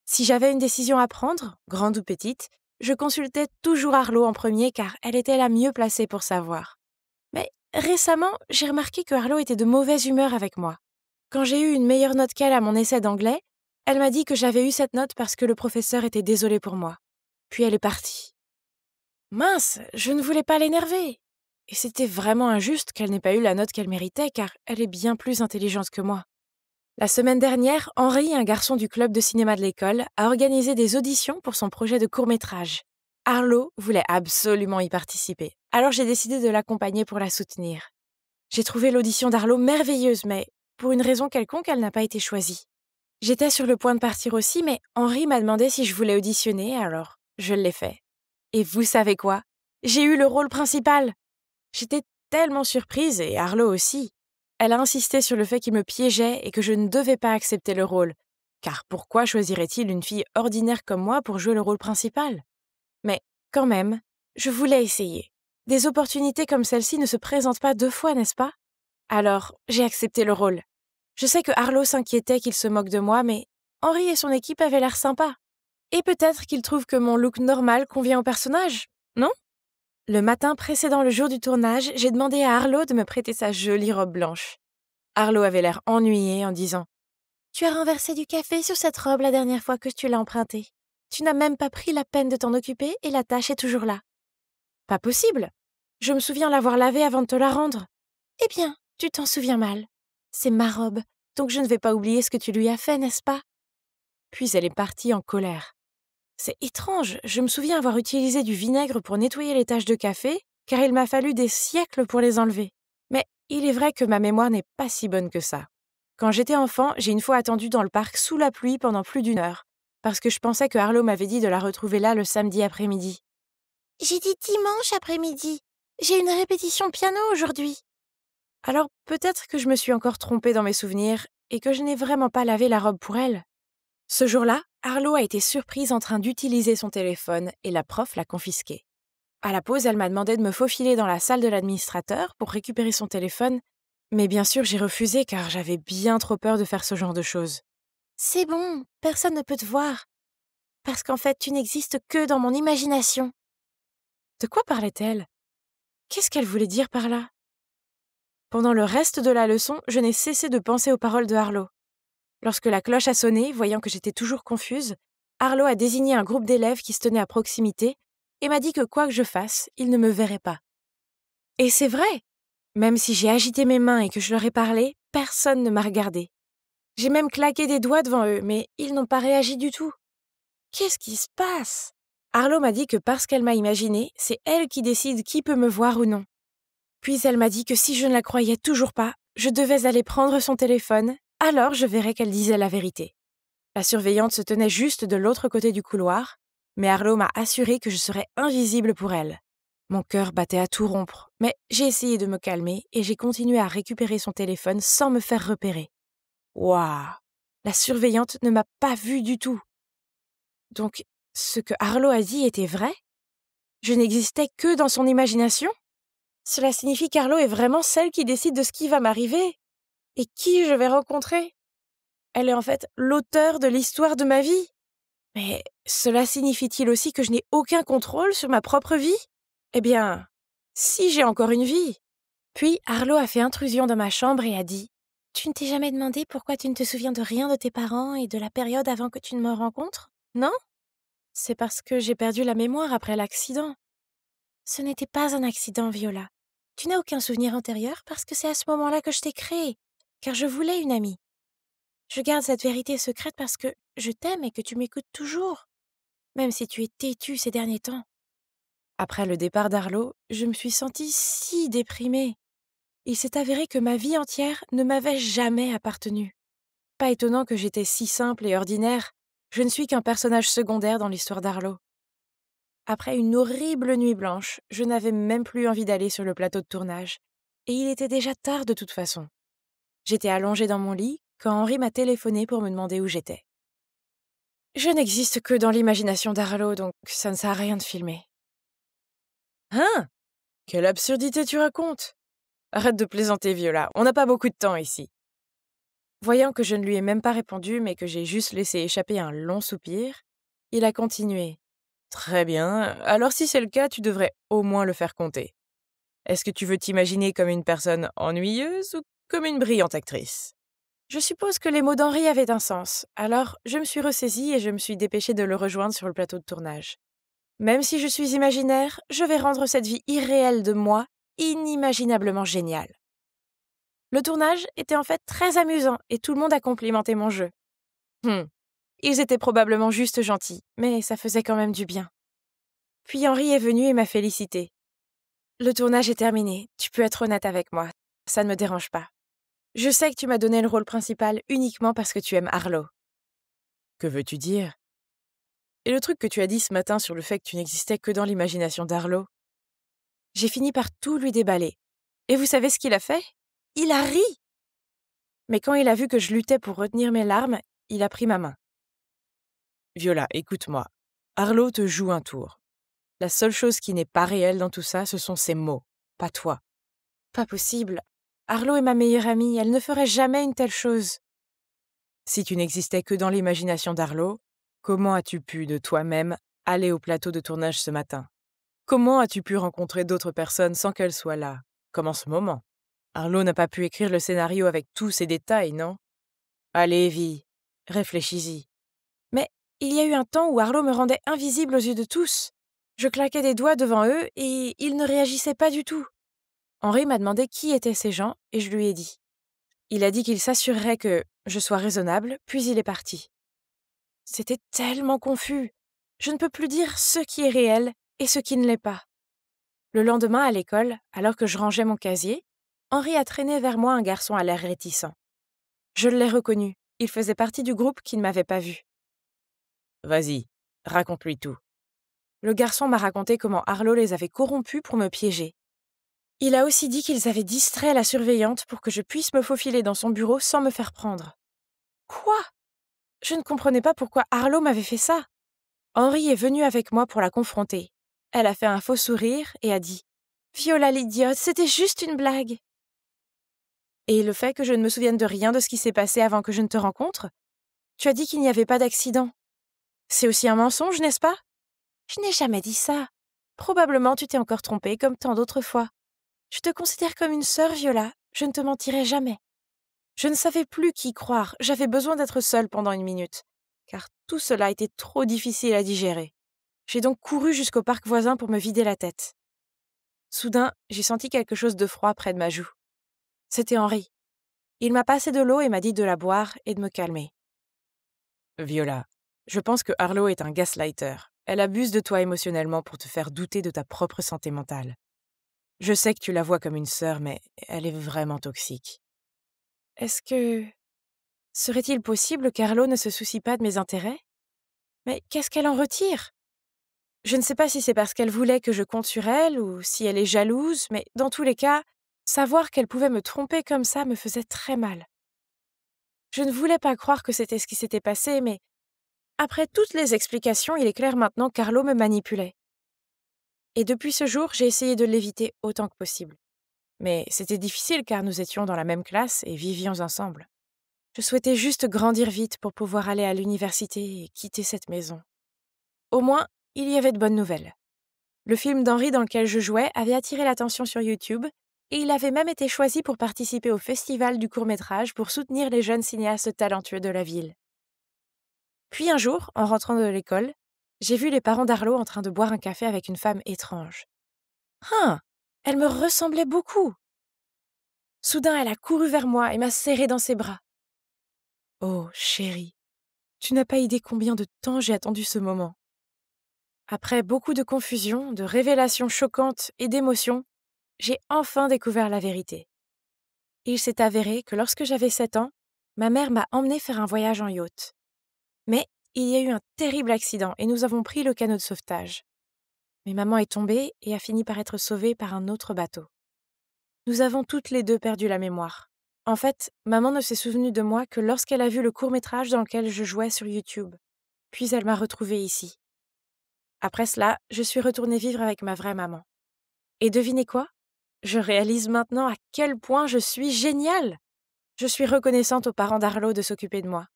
Si j'avais une décision à prendre, grande ou petite, je consultais toujours Arlo en premier car elle était la mieux placée pour savoir. Mais récemment, j'ai remarqué que Arlo était de mauvaise humeur avec moi. Quand j'ai eu une meilleure note qu'elle à mon essai d'anglais, elle m'a dit que j'avais eu cette note parce que le professeur était désolé pour moi. Puis elle est partie. Mince, je ne voulais pas l'énerver. Et c'était vraiment injuste qu'elle n'ait pas eu la note qu'elle méritait car elle est bien plus intelligente que moi. La semaine dernière, Henri, un garçon du club de cinéma de l'école, a organisé des auditions pour son projet de court-métrage. Arlo voulait absolument y participer, alors j'ai décidé de l'accompagner pour la soutenir. J'ai trouvé l'audition d'Arlo merveilleuse, mais pour une raison quelconque, elle n'a pas été choisie. J'étais sur le point de partir aussi, mais Henri m'a demandé si je voulais auditionner, alors je l'ai fait. Et vous savez quoi? J'ai eu le rôle principal! J'étais tellement surprise, et Arlo aussi. Elle a insisté sur le fait qu'il me piégeait et que je ne devais pas accepter le rôle. Car pourquoi choisirait-il une fille ordinaire comme moi pour jouer le rôle principal? Mais, quand même, je voulais essayer. Des opportunités comme celle-ci ne se présentent pas 2 fois, n'est-ce pas? Alors, j'ai accepté le rôle. Je sais que Arlo s'inquiétait qu'il se moque de moi, mais Henri et son équipe avaient l'air sympas. Et peut-être qu'ils trouvent que mon look normal convient au personnage, non? Le matin précédant le jour du tournage, j'ai demandé à Arlo de me prêter sa jolie robe blanche. Arlo avait l'air ennuyé en disant « Tu as renversé du café sur cette robe la dernière fois que tu l'as empruntée. Tu n'as même pas pris la peine de t'en occuper et la tâche est toujours là. » « Pas possible. Je me souviens l'avoir lavée avant de te la rendre. »« Eh bien, tu t'en souviens mal. C'est ma robe, donc je ne vais pas oublier ce que tu lui as fait, n'est-ce pas ?» Puis elle est partie en colère. C'est étrange, je me souviens avoir utilisé du vinaigre pour nettoyer les taches de café, car il m'a fallu des siècles pour les enlever. Mais il est vrai que ma mémoire n'est pas si bonne que ça. Quand j'étais enfant, j'ai une fois attendu dans le parc sous la pluie pendant plus d'1 heure, parce que je pensais que Arlo m'avait dit de la retrouver là le samedi après-midi. J'ai dit dimanche après-midi. J'ai une répétition piano aujourd'hui. Alors peut-être que je me suis encore trompée dans mes souvenirs et que je n'ai vraiment pas lavé la robe pour elle. Ce jour-là, Arlo a été surprise en train d'utiliser son téléphone et la prof l'a confisqué. À la pause, elle m'a demandé de me faufiler dans la salle de l'administrateur pour récupérer son téléphone, mais bien sûr j'ai refusé car j'avais bien trop peur de faire ce genre de choses. C'est bon, personne ne peut te voir. Parce qu'en fait, tu n'existes que dans mon imagination. De quoi parlait-elle? Qu'est-ce qu'elle voulait dire par là? Pendant le reste de la leçon, je n'ai cessé de penser aux paroles de Arlo. Lorsque la cloche a sonné, voyant que j'étais toujours confuse, Arlo a désigné un groupe d'élèves qui se tenaient à proximité et m'a dit que quoi que je fasse, ils ne me verraient pas. Et c'est vrai! Même si j'ai agité mes mains et que je leur ai parlé, personne ne m'a regardé. J'ai même claqué des doigts devant eux, mais ils n'ont pas réagi du tout. Qu'est-ce qui se passe? Arlo m'a dit que parce qu'elle m'a imaginé, c'est elle qui décide qui peut me voir ou non. Puis elle m'a dit que si je ne la croyais toujours pas, je devais aller prendre son téléphone, alors je verrais qu'elle disait la vérité. La surveillante se tenait juste de l'autre côté du couloir, mais Arlo m'a assuré que je serais invisible pour elle. Mon cœur battait à tout rompre, mais j'ai essayé de me calmer et j'ai continué à récupérer son téléphone sans me faire repérer. Waouh! La surveillante ne m'a pas vue du tout. Donc, Ce que Arlo a dit était vrai? Je n'existais que dans son imagination? Cela signifie qu'Arlo est vraiment celle qui décide de ce qui va m'arriver et qui je vais rencontrer. Elle est en fait l'auteur de l'histoire de ma vie. Mais cela signifie-t-il aussi que je n'ai aucun contrôle sur ma propre vie? Eh bien, si j'ai encore une vie. Puis Arlo a fait intrusion dans ma chambre et a dit: Tu ne t'es jamais demandé pourquoi tu ne te souviens de rien de tes parents et de la période avant que tu ne me rencontres? Non? C'est parce que j'ai perdu la mémoire après l'accident. Ce n'était pas un accident, Viola. Tu n'as aucun souvenir antérieur parce que c'est à ce moment-là que je t'ai créée, car je voulais une amie. Je garde cette vérité secrète parce que je t'aime et que tu m'écoutes toujours, même si tu es têtue ces derniers temps. Après le départ d'Arlo, je me suis sentie si déprimée. Il s'est avéré que ma vie entière ne m'avait jamais appartenu. Pas étonnant que j'étais si simple et ordinaire, je ne suis qu'un personnage secondaire dans l'histoire d'Arlo. Après une horrible nuit blanche, je n'avais même plus envie d'aller sur le plateau de tournage, et il était déjà tard de toute façon. J'étais allongée dans mon lit quand Henri m'a téléphoné pour me demander où j'étais. Je n'existe que dans l'imagination d'Arlo, donc ça ne sert à rien de filmer. Hein? Quelle absurdité tu racontes! Arrête de plaisanter, Viola, on n'a pas beaucoup de temps ici. Voyant que je ne lui ai même pas répondu, mais que j'ai juste laissé échapper un long soupir, il a continué. Très bien, alors si c'est le cas, tu devrais au moins le faire compter. Est-ce que tu veux t'imaginer comme une personne ennuyeuse ou comme une brillante actrice? Je suppose que les mots d'Henri avaient un sens, alors je me suis ressaisie et je me suis dépêchée de le rejoindre sur le plateau de tournage. Même si je suis imaginaire, je vais rendre cette vie irréelle de moi inimaginablement géniale. Le tournage était en fait très amusant et tout le monde a complimenté mon jeu. Ils étaient probablement juste gentils, mais ça faisait quand même du bien. Puis Henri est venu et m'a félicité. Le tournage est terminé, tu peux être honnête avec moi, ça ne me dérange pas. Je sais que tu m'as donné le rôle principal uniquement parce que tu aimes Arlo. Que veux-tu dire? Et le truc que tu as dit ce matin sur le fait que tu n'existais que dans l'imagination d'Arlo? J'ai fini par tout lui déballer. Et vous savez ce qu'il a fait? Il a ri! Mais quand il a vu que je luttais pour retenir mes larmes, il a pris ma main. Viola, écoute-moi. Arlo te joue un tour. La seule chose qui n'est pas réelle dans tout ça, ce sont ses mots, pas toi. Pas possible. Arlo est ma meilleure amie, elle ne ferait jamais une telle chose. Si tu n'existais que dans l'imagination d'Arlo, comment as-tu pu, de toi-même, aller au plateau de tournage ce matin? Comment as-tu pu rencontrer d'autres personnes sans qu'elles soient là, comme en ce moment? Arlo n'a pas pu écrire le scénario avec tous ces détails, non? Allez, Evie, réfléchis-y. Mais il y a eu un temps où Arlo me rendait invisible aux yeux de tous. Je claquais des doigts devant eux et ils ne réagissaient pas du tout. Henri m'a demandé qui étaient ces gens et je lui ai dit. Il a dit qu'il s'assurerait que je sois raisonnable, puis il est parti. C'était tellement confus. Je ne peux plus dire ce qui est réel et ce qui ne l'est pas. Le lendemain, à l'école, alors que je rangeais mon casier, Henri a traîné vers moi un garçon à l'air réticent. Je l'ai reconnu. Il faisait partie du groupe qui ne m'avait pas vu. Vas-y, raconte-lui tout. Le garçon m'a raconté comment Arlo les avait corrompus pour me piéger. Il a aussi dit qu'ils avaient distrait la surveillante pour que je puisse me faufiler dans son bureau sans me faire prendre. Quoi? Je ne comprenais pas pourquoi Arlo m'avait fait ça. Henri est venu avec moi pour la confronter. Elle a fait un faux sourire et a dit « Viola l'idiote, c'était juste une blague !» Et le fait que je ne me souvienne de rien de ce qui s'est passé avant que je ne te rencontre? Tu as dit qu'il n'y avait pas d'accident. C'est aussi un mensonge, n'est-ce pas? Je n'ai jamais dit ça. Probablement tu t'es encore trompée comme tant d'autres fois. Je te considère comme une sœur, Viola. Je ne te mentirai jamais. Je ne savais plus qui croire. J'avais besoin d'être seule pendant une minute, car tout cela était trop difficile à digérer. J'ai donc couru jusqu'au parc voisin pour me vider la tête. Soudain, j'ai senti quelque chose de froid près de ma joue. C'était Henri. Il m'a passé de l'eau et m'a dit de la boire et de me calmer. Viola, je pense que Arlo est un gaslighter. Elle abuse de toi émotionnellement pour te faire douter de ta propre santé mentale. Je sais que tu la vois comme une sœur, mais elle est vraiment toxique. Est-ce que... Serait-il possible qu'Arlo ne se soucie pas de mes intérêts? Mais qu'est-ce qu'elle en retire? Je ne sais pas si c'est parce qu'elle voulait que je compte sur elle ou si elle est jalouse, mais dans tous les cas, savoir qu'elle pouvait me tromper comme ça me faisait très mal. Je ne voulais pas croire que c'était ce qui s'était passé, mais Après toutes les explications, il est clair maintenant qu'Arlo me manipulait. Et depuis ce jour, j'ai essayé de l'éviter autant que possible. Mais c'était difficile car nous étions dans la même classe et vivions ensemble. Je souhaitais juste grandir vite pour pouvoir aller à l'université et quitter cette maison. Au moins, il y avait de bonnes nouvelles. Le film d'Henry dans lequel je jouais avait attiré l'attention sur YouTube et il avait même été choisi pour participer au festival du court-métrage pour soutenir les jeunes cinéastes talentueux de la ville. Puis un jour, en rentrant de l'école, j'ai vu les parents d'Arlo en train de boire un café avec une femme étrange. Elle me ressemblait beaucoup. Soudain, elle a couru vers moi et m'a serré dans ses bras. Oh, chérie, tu n'as pas idée combien de temps j'ai attendu ce moment. Après beaucoup de confusion, de révélations choquantes et d'émotions, j'ai enfin découvert la vérité. Il s'est avéré que lorsque j'avais 7 ans, ma mère m'a emmenée faire un voyage en yacht. Mais il y a eu un terrible accident et nous avons pris le canot de sauvetage. Mais maman est tombée et a fini par être sauvée par un autre bateau. Nous avons toutes les deux perdu la mémoire. En fait, maman ne s'est souvenue de moi que lorsqu'elle a vu le court-métrage dans lequel je jouais sur YouTube. Puis elle m'a retrouvée ici. Après cela, je suis retournée vivre avec ma vraie maman. Et devinez quoi? Je réalise maintenant à quel point je suis géniale! Je suis reconnaissante aux parents d'Arlo de s'occuper de moi.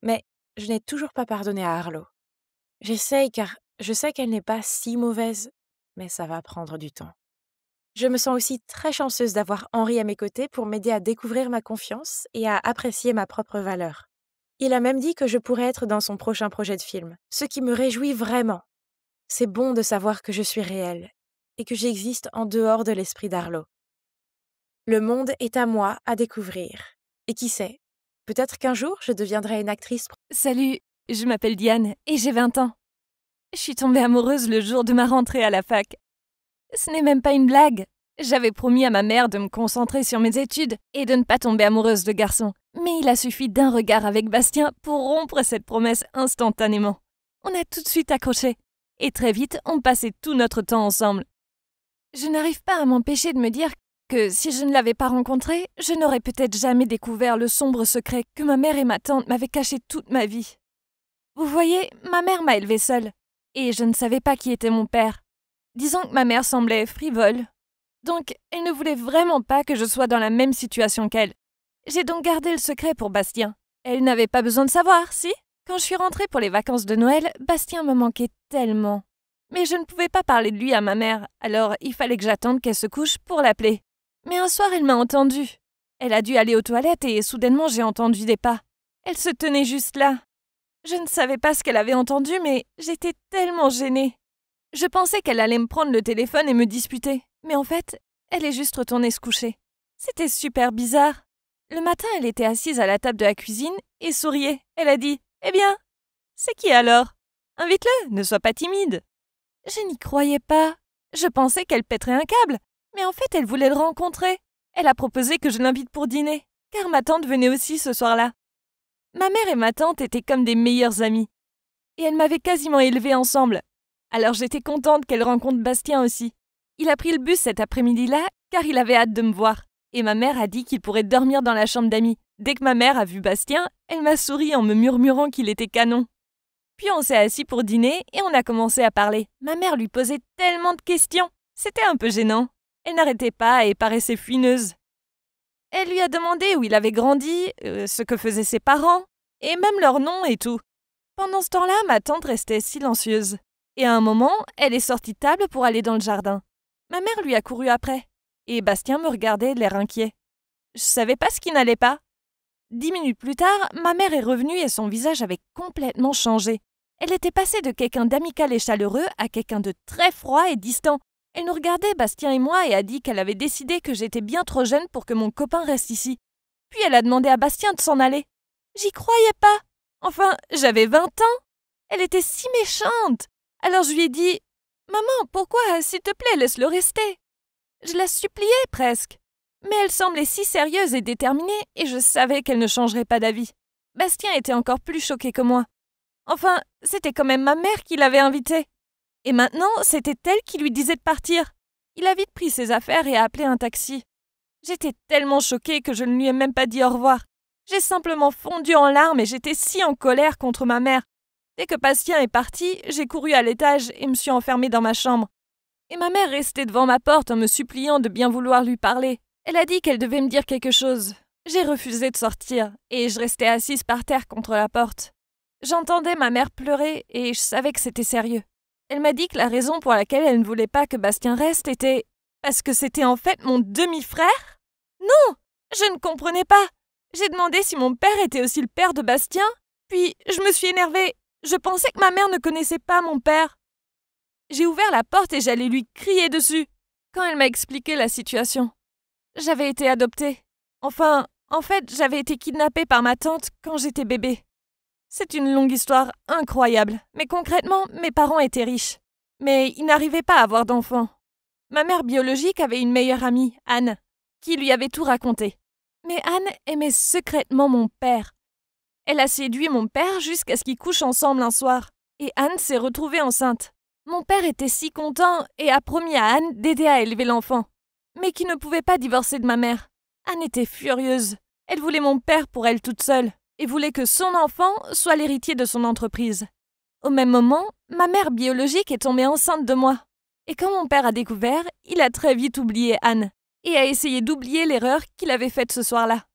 Mais je n'ai toujours pas pardonné à Arlo. J'essaye car je sais qu'elle n'est pas si mauvaise, mais ça va prendre du temps. Je me sens aussi très chanceuse d'avoir Henry à mes côtés pour m'aider à découvrir ma confiance et à apprécier ma propre valeur. Il a même dit que je pourrais être dans son prochain projet de film, ce qui me réjouit vraiment. C'est bon de savoir que je suis réelle et que j'existe en dehors de l'esprit d'Arlo. Le monde est à moi à découvrir. Et qui sait, peut-être qu'un jour je deviendrai une actrice. Salut, je m'appelle Diane et j'ai 20 ans. Je suis tombée amoureuse le jour de ma rentrée à la fac. Ce n'est même pas une blague. J'avais promis à ma mère de me concentrer sur mes études et de ne pas tomber amoureuse de garçons. Mais il a suffi d'un regard avec Bastien pour rompre cette promesse instantanément. On a tout de suite accroché. Et très vite, on passait tout notre temps ensemble. Je n'arrive pas à m'empêcher de me dire que si je ne l'avais pas rencontré, je n'aurais peut-être jamais découvert le sombre secret que ma mère et ma tante m'avaient caché toute ma vie. Vous voyez, ma mère m'a élevée seule, et je ne savais pas qui était mon père. Disons que ma mère semblait frivole. Donc, elle ne voulait vraiment pas que je sois dans la même situation qu'elle. J'ai donc gardé le secret pour Bastien. Elle n'avait pas besoin de savoir, si? Quand je suis rentrée pour les vacances de Noël, Bastien me manquait tellement. Mais je ne pouvais pas parler de lui à ma mère, alors il fallait que j'attende qu'elle se couche pour l'appeler. Mais un soir, elle m'a entendue. Elle a dû aller aux toilettes et soudainement j'ai entendu des pas. Elle se tenait juste là. Je ne savais pas ce qu'elle avait entendu, mais j'étais tellement gênée. Je pensais qu'elle allait me prendre le téléphone et me disputer, mais en fait, elle est juste retournée se coucher. C'était super bizarre. Le matin, elle était assise à la table de la cuisine et souriait. Elle a dit « Eh bien, c'est qui alors? Invite-le, ne sois pas timide. » Je n'y croyais pas. Je pensais qu'elle pèterait un câble, mais en fait, elle voulait le rencontrer. Elle a proposé que je l'invite pour dîner, car ma tante venait aussi ce soir-là. Ma mère et ma tante étaient comme des meilleures amies, et elles m'avaient quasiment élevée ensemble. Alors j'étais contente qu'elle rencontre Bastien aussi. Il a pris le bus cet après-midi-là, car il avait hâte de me voir, et ma mère a dit qu'il pourrait dormir dans la chambre d'amis. Dès que ma mère a vu Bastien, elle m'a souri en me murmurant qu'il était canon. Puis on s'est assis pour dîner et on a commencé à parler. Ma mère lui posait tellement de questions. C'était un peu gênant. Elle n'arrêtait pas et paraissait fuineuse. Elle lui a demandé où il avait grandi, ce que faisaient ses parents, et même leur nom et tout. Pendant ce temps-là, ma tante restait silencieuse. Et à un moment, elle est sortie de table pour aller dans le jardin. Ma mère lui a couru après. Et Bastien me regardait l'air inquiet. Je savais pas ce qui n'allait pas. 10 minutes plus tard, ma mère est revenue et son visage avait complètement changé. Elle était passée de quelqu'un d'amical et chaleureux à quelqu'un de très froid et distant. Elle nous regardait, Bastien et moi, et a dit qu'elle avait décidé que j'étais bien trop jeune pour que mon copain reste ici. Puis elle a demandé à Bastien de s'en aller. J'y croyais pas. Enfin, j'avais 20 ans. Elle était si méchante. Alors je lui ai dit « Maman, pourquoi, s'il te plaît, laisse-le rester ?» Je la suppliais presque. Mais elle semblait si sérieuse et déterminée, et je savais qu'elle ne changerait pas d'avis. Bastien était encore plus choqué que moi. Enfin, c'était quand même ma mère qui l'avait invité. Et maintenant, c'était elle qui lui disait de partir. Il a vite pris ses affaires et a appelé un taxi. J'étais tellement choquée que je ne lui ai même pas dit au revoir. J'ai simplement fondu en larmes et j'étais si en colère contre ma mère. Dès que Bastien est parti, j'ai couru à l'étage et me suis enfermée dans ma chambre. Et ma mère restait devant ma porte en me suppliant de bien vouloir lui parler. Elle a dit qu'elle devait me dire quelque chose. J'ai refusé de sortir et je restais assise par terre contre la porte. J'entendais ma mère pleurer et je savais que c'était sérieux. Elle m'a dit que la raison pour laquelle elle ne voulait pas que Bastien reste était parce que c'était en fait mon demi-frère. Non, je ne comprenais pas. J'ai demandé si mon père était aussi le père de Bastien, puis je me suis énervée. Je pensais que ma mère ne connaissait pas mon père. J'ai ouvert la porte et j'allais lui crier dessus quand elle m'a expliqué la situation. J'avais été adoptée. Enfin, en fait, j'avais été kidnappée par ma tante quand j'étais bébé. C'est une longue histoire incroyable, mais concrètement, mes parents étaient riches. Mais ils n'arrivaient pas à avoir d'enfants. Ma mère biologique avait une meilleure amie, Anne, qui lui avait tout raconté. Mais Anne aimait secrètement mon père. Elle a séduit mon père jusqu'à ce qu'ils couchent ensemble un soir, et Anne s'est retrouvée enceinte. Mon père était si content et a promis à Anne d'aider à élever l'enfant, mais qui ne pouvait pas divorcer de ma mère. Anne était furieuse. Elle voulait mon père pour elle toute seule, et voulait que son enfant soit l'héritier de son entreprise. Au même moment, ma mère biologique est tombée enceinte de moi. Et quand mon père a découvert, il a très vite oublié Anne, et a essayé d'oublier l'erreur qu'il avait faite ce soir-là.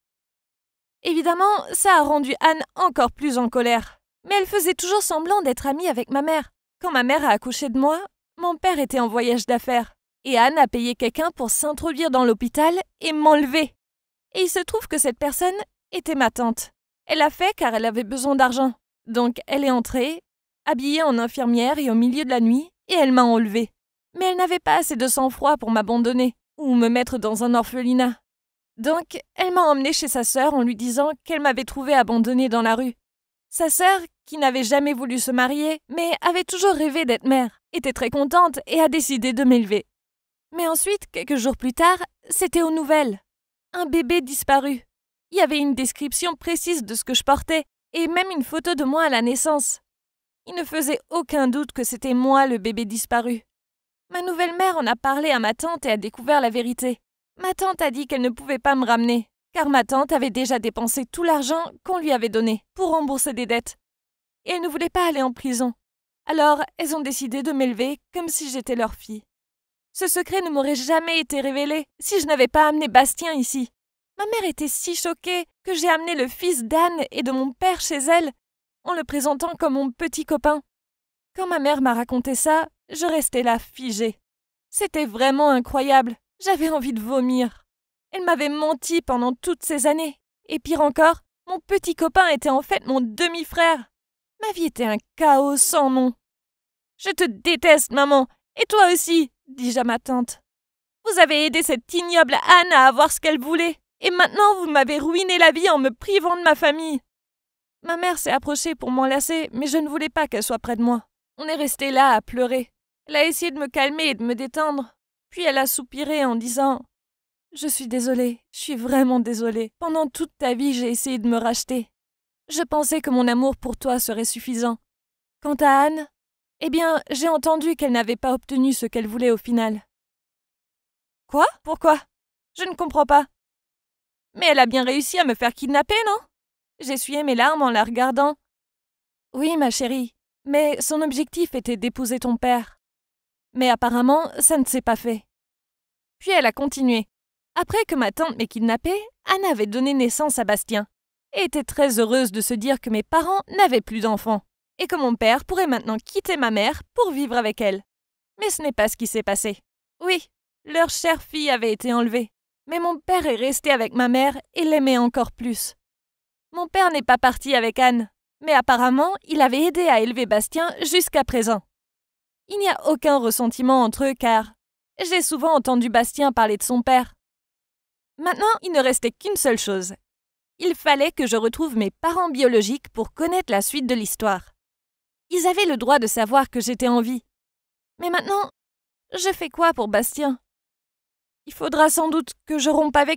Évidemment, ça a rendu Anne encore plus en colère. Mais elle faisait toujours semblant d'être amie avec ma mère. Quand ma mère a accouché de moi, mon père était en voyage d'affaires. Et Anne a payé quelqu'un pour s'introduire dans l'hôpital et m'enlever. Et il se trouve que cette personne était ma tante. Elle l'a fait car elle avait besoin d'argent. Donc elle est entrée, habillée en infirmière et au milieu de la nuit, et elle m'a enlevée. Mais elle n'avait pas assez de sang-froid pour m'abandonner ou me mettre dans un orphelinat. Donc, elle m'a emmenée chez sa sœur en lui disant qu'elle m'avait trouvée abandonnée dans la rue. Sa sœur, qui n'avait jamais voulu se marier, mais avait toujours rêvé d'être mère, était très contente et a décidé de m'élever. Mais ensuite, quelques jours plus tard, c'était aux nouvelles. Un bébé disparu. Il y avait une description précise de ce que je portais, et même une photo de moi à la naissance. Il ne faisait aucun doute que c'était moi le bébé disparu. Ma nouvelle mère en a parlé à ma tante et a découvert la vérité. Ma tante a dit qu'elle ne pouvait pas me ramener, car ma tante avait déjà dépensé tout l'argent qu'on lui avait donné pour rembourser des dettes. Et elle ne voulait pas aller en prison. Alors, elles ont décidé de m'élever comme si j'étais leur fille. Ce secret ne m'aurait jamais été révélé si je n'avais pas amené Bastien ici. Ma mère était si choquée que j'ai amené le fils d'Anne et de mon père chez elle, en le présentant comme mon petit copain. Quand ma mère m'a raconté ça, je restais là figée. C'était vraiment incroyable. J'avais envie de vomir. Elle m'avait menti pendant toutes ces années. Et pire encore, mon petit copain était en fait mon demi-frère. Ma vie était un chaos sans nom. « Je te déteste, maman, et toi aussi !» dis-je à ma tante. « Vous avez aidé cette ignoble Anne à avoir ce qu'elle voulait, et maintenant vous m'avez ruiné la vie en me privant de ma famille. » Ma mère s'est approchée pour m'enlacer, mais je ne voulais pas qu'elle soit près de moi. On est resté là à pleurer. Elle a essayé de me calmer et de me détendre. Puis elle a soupiré en disant « Je suis désolée, je suis vraiment désolée. Pendant toute ta vie, j'ai essayé de me racheter. Je pensais que mon amour pour toi serait suffisant. Quant à Anne, eh bien, j'ai entendu qu'elle n'avait pas obtenu ce qu'elle voulait au final. » Quoi ? Pourquoi ? Je ne comprends pas. Mais elle a bien réussi à me faire kidnapper, non ? J'essuyais mes larmes en la regardant. Oui, ma chérie, mais son objectif était d'épouser ton père. Mais apparemment, ça ne s'est pas fait. Puis elle a continué. Après que ma tante m'ait kidnappée, Anne avait donné naissance à Bastien et était très heureuse de se dire que mes parents n'avaient plus d'enfants et que mon père pourrait maintenant quitter ma mère pour vivre avec elle. Mais ce n'est pas ce qui s'est passé. Oui, leur chère fille avait été enlevée, mais mon père est resté avec ma mère et l'aimait encore plus. Mon père n'est pas parti avec Anne, mais apparemment, il avait aidé à élever Bastien jusqu'à présent. Il n'y a aucun ressentiment entre eux car j'ai souvent entendu Bastien parler de son père. Maintenant, il ne restait qu'une seule chose. Il fallait que je retrouve mes parents biologiques pour connaître la suite de l'histoire. Ils avaient le droit de savoir que j'étais en vie. Mais maintenant, je fais quoi pour Bastien ? Il faudra sans doute que je rompe avec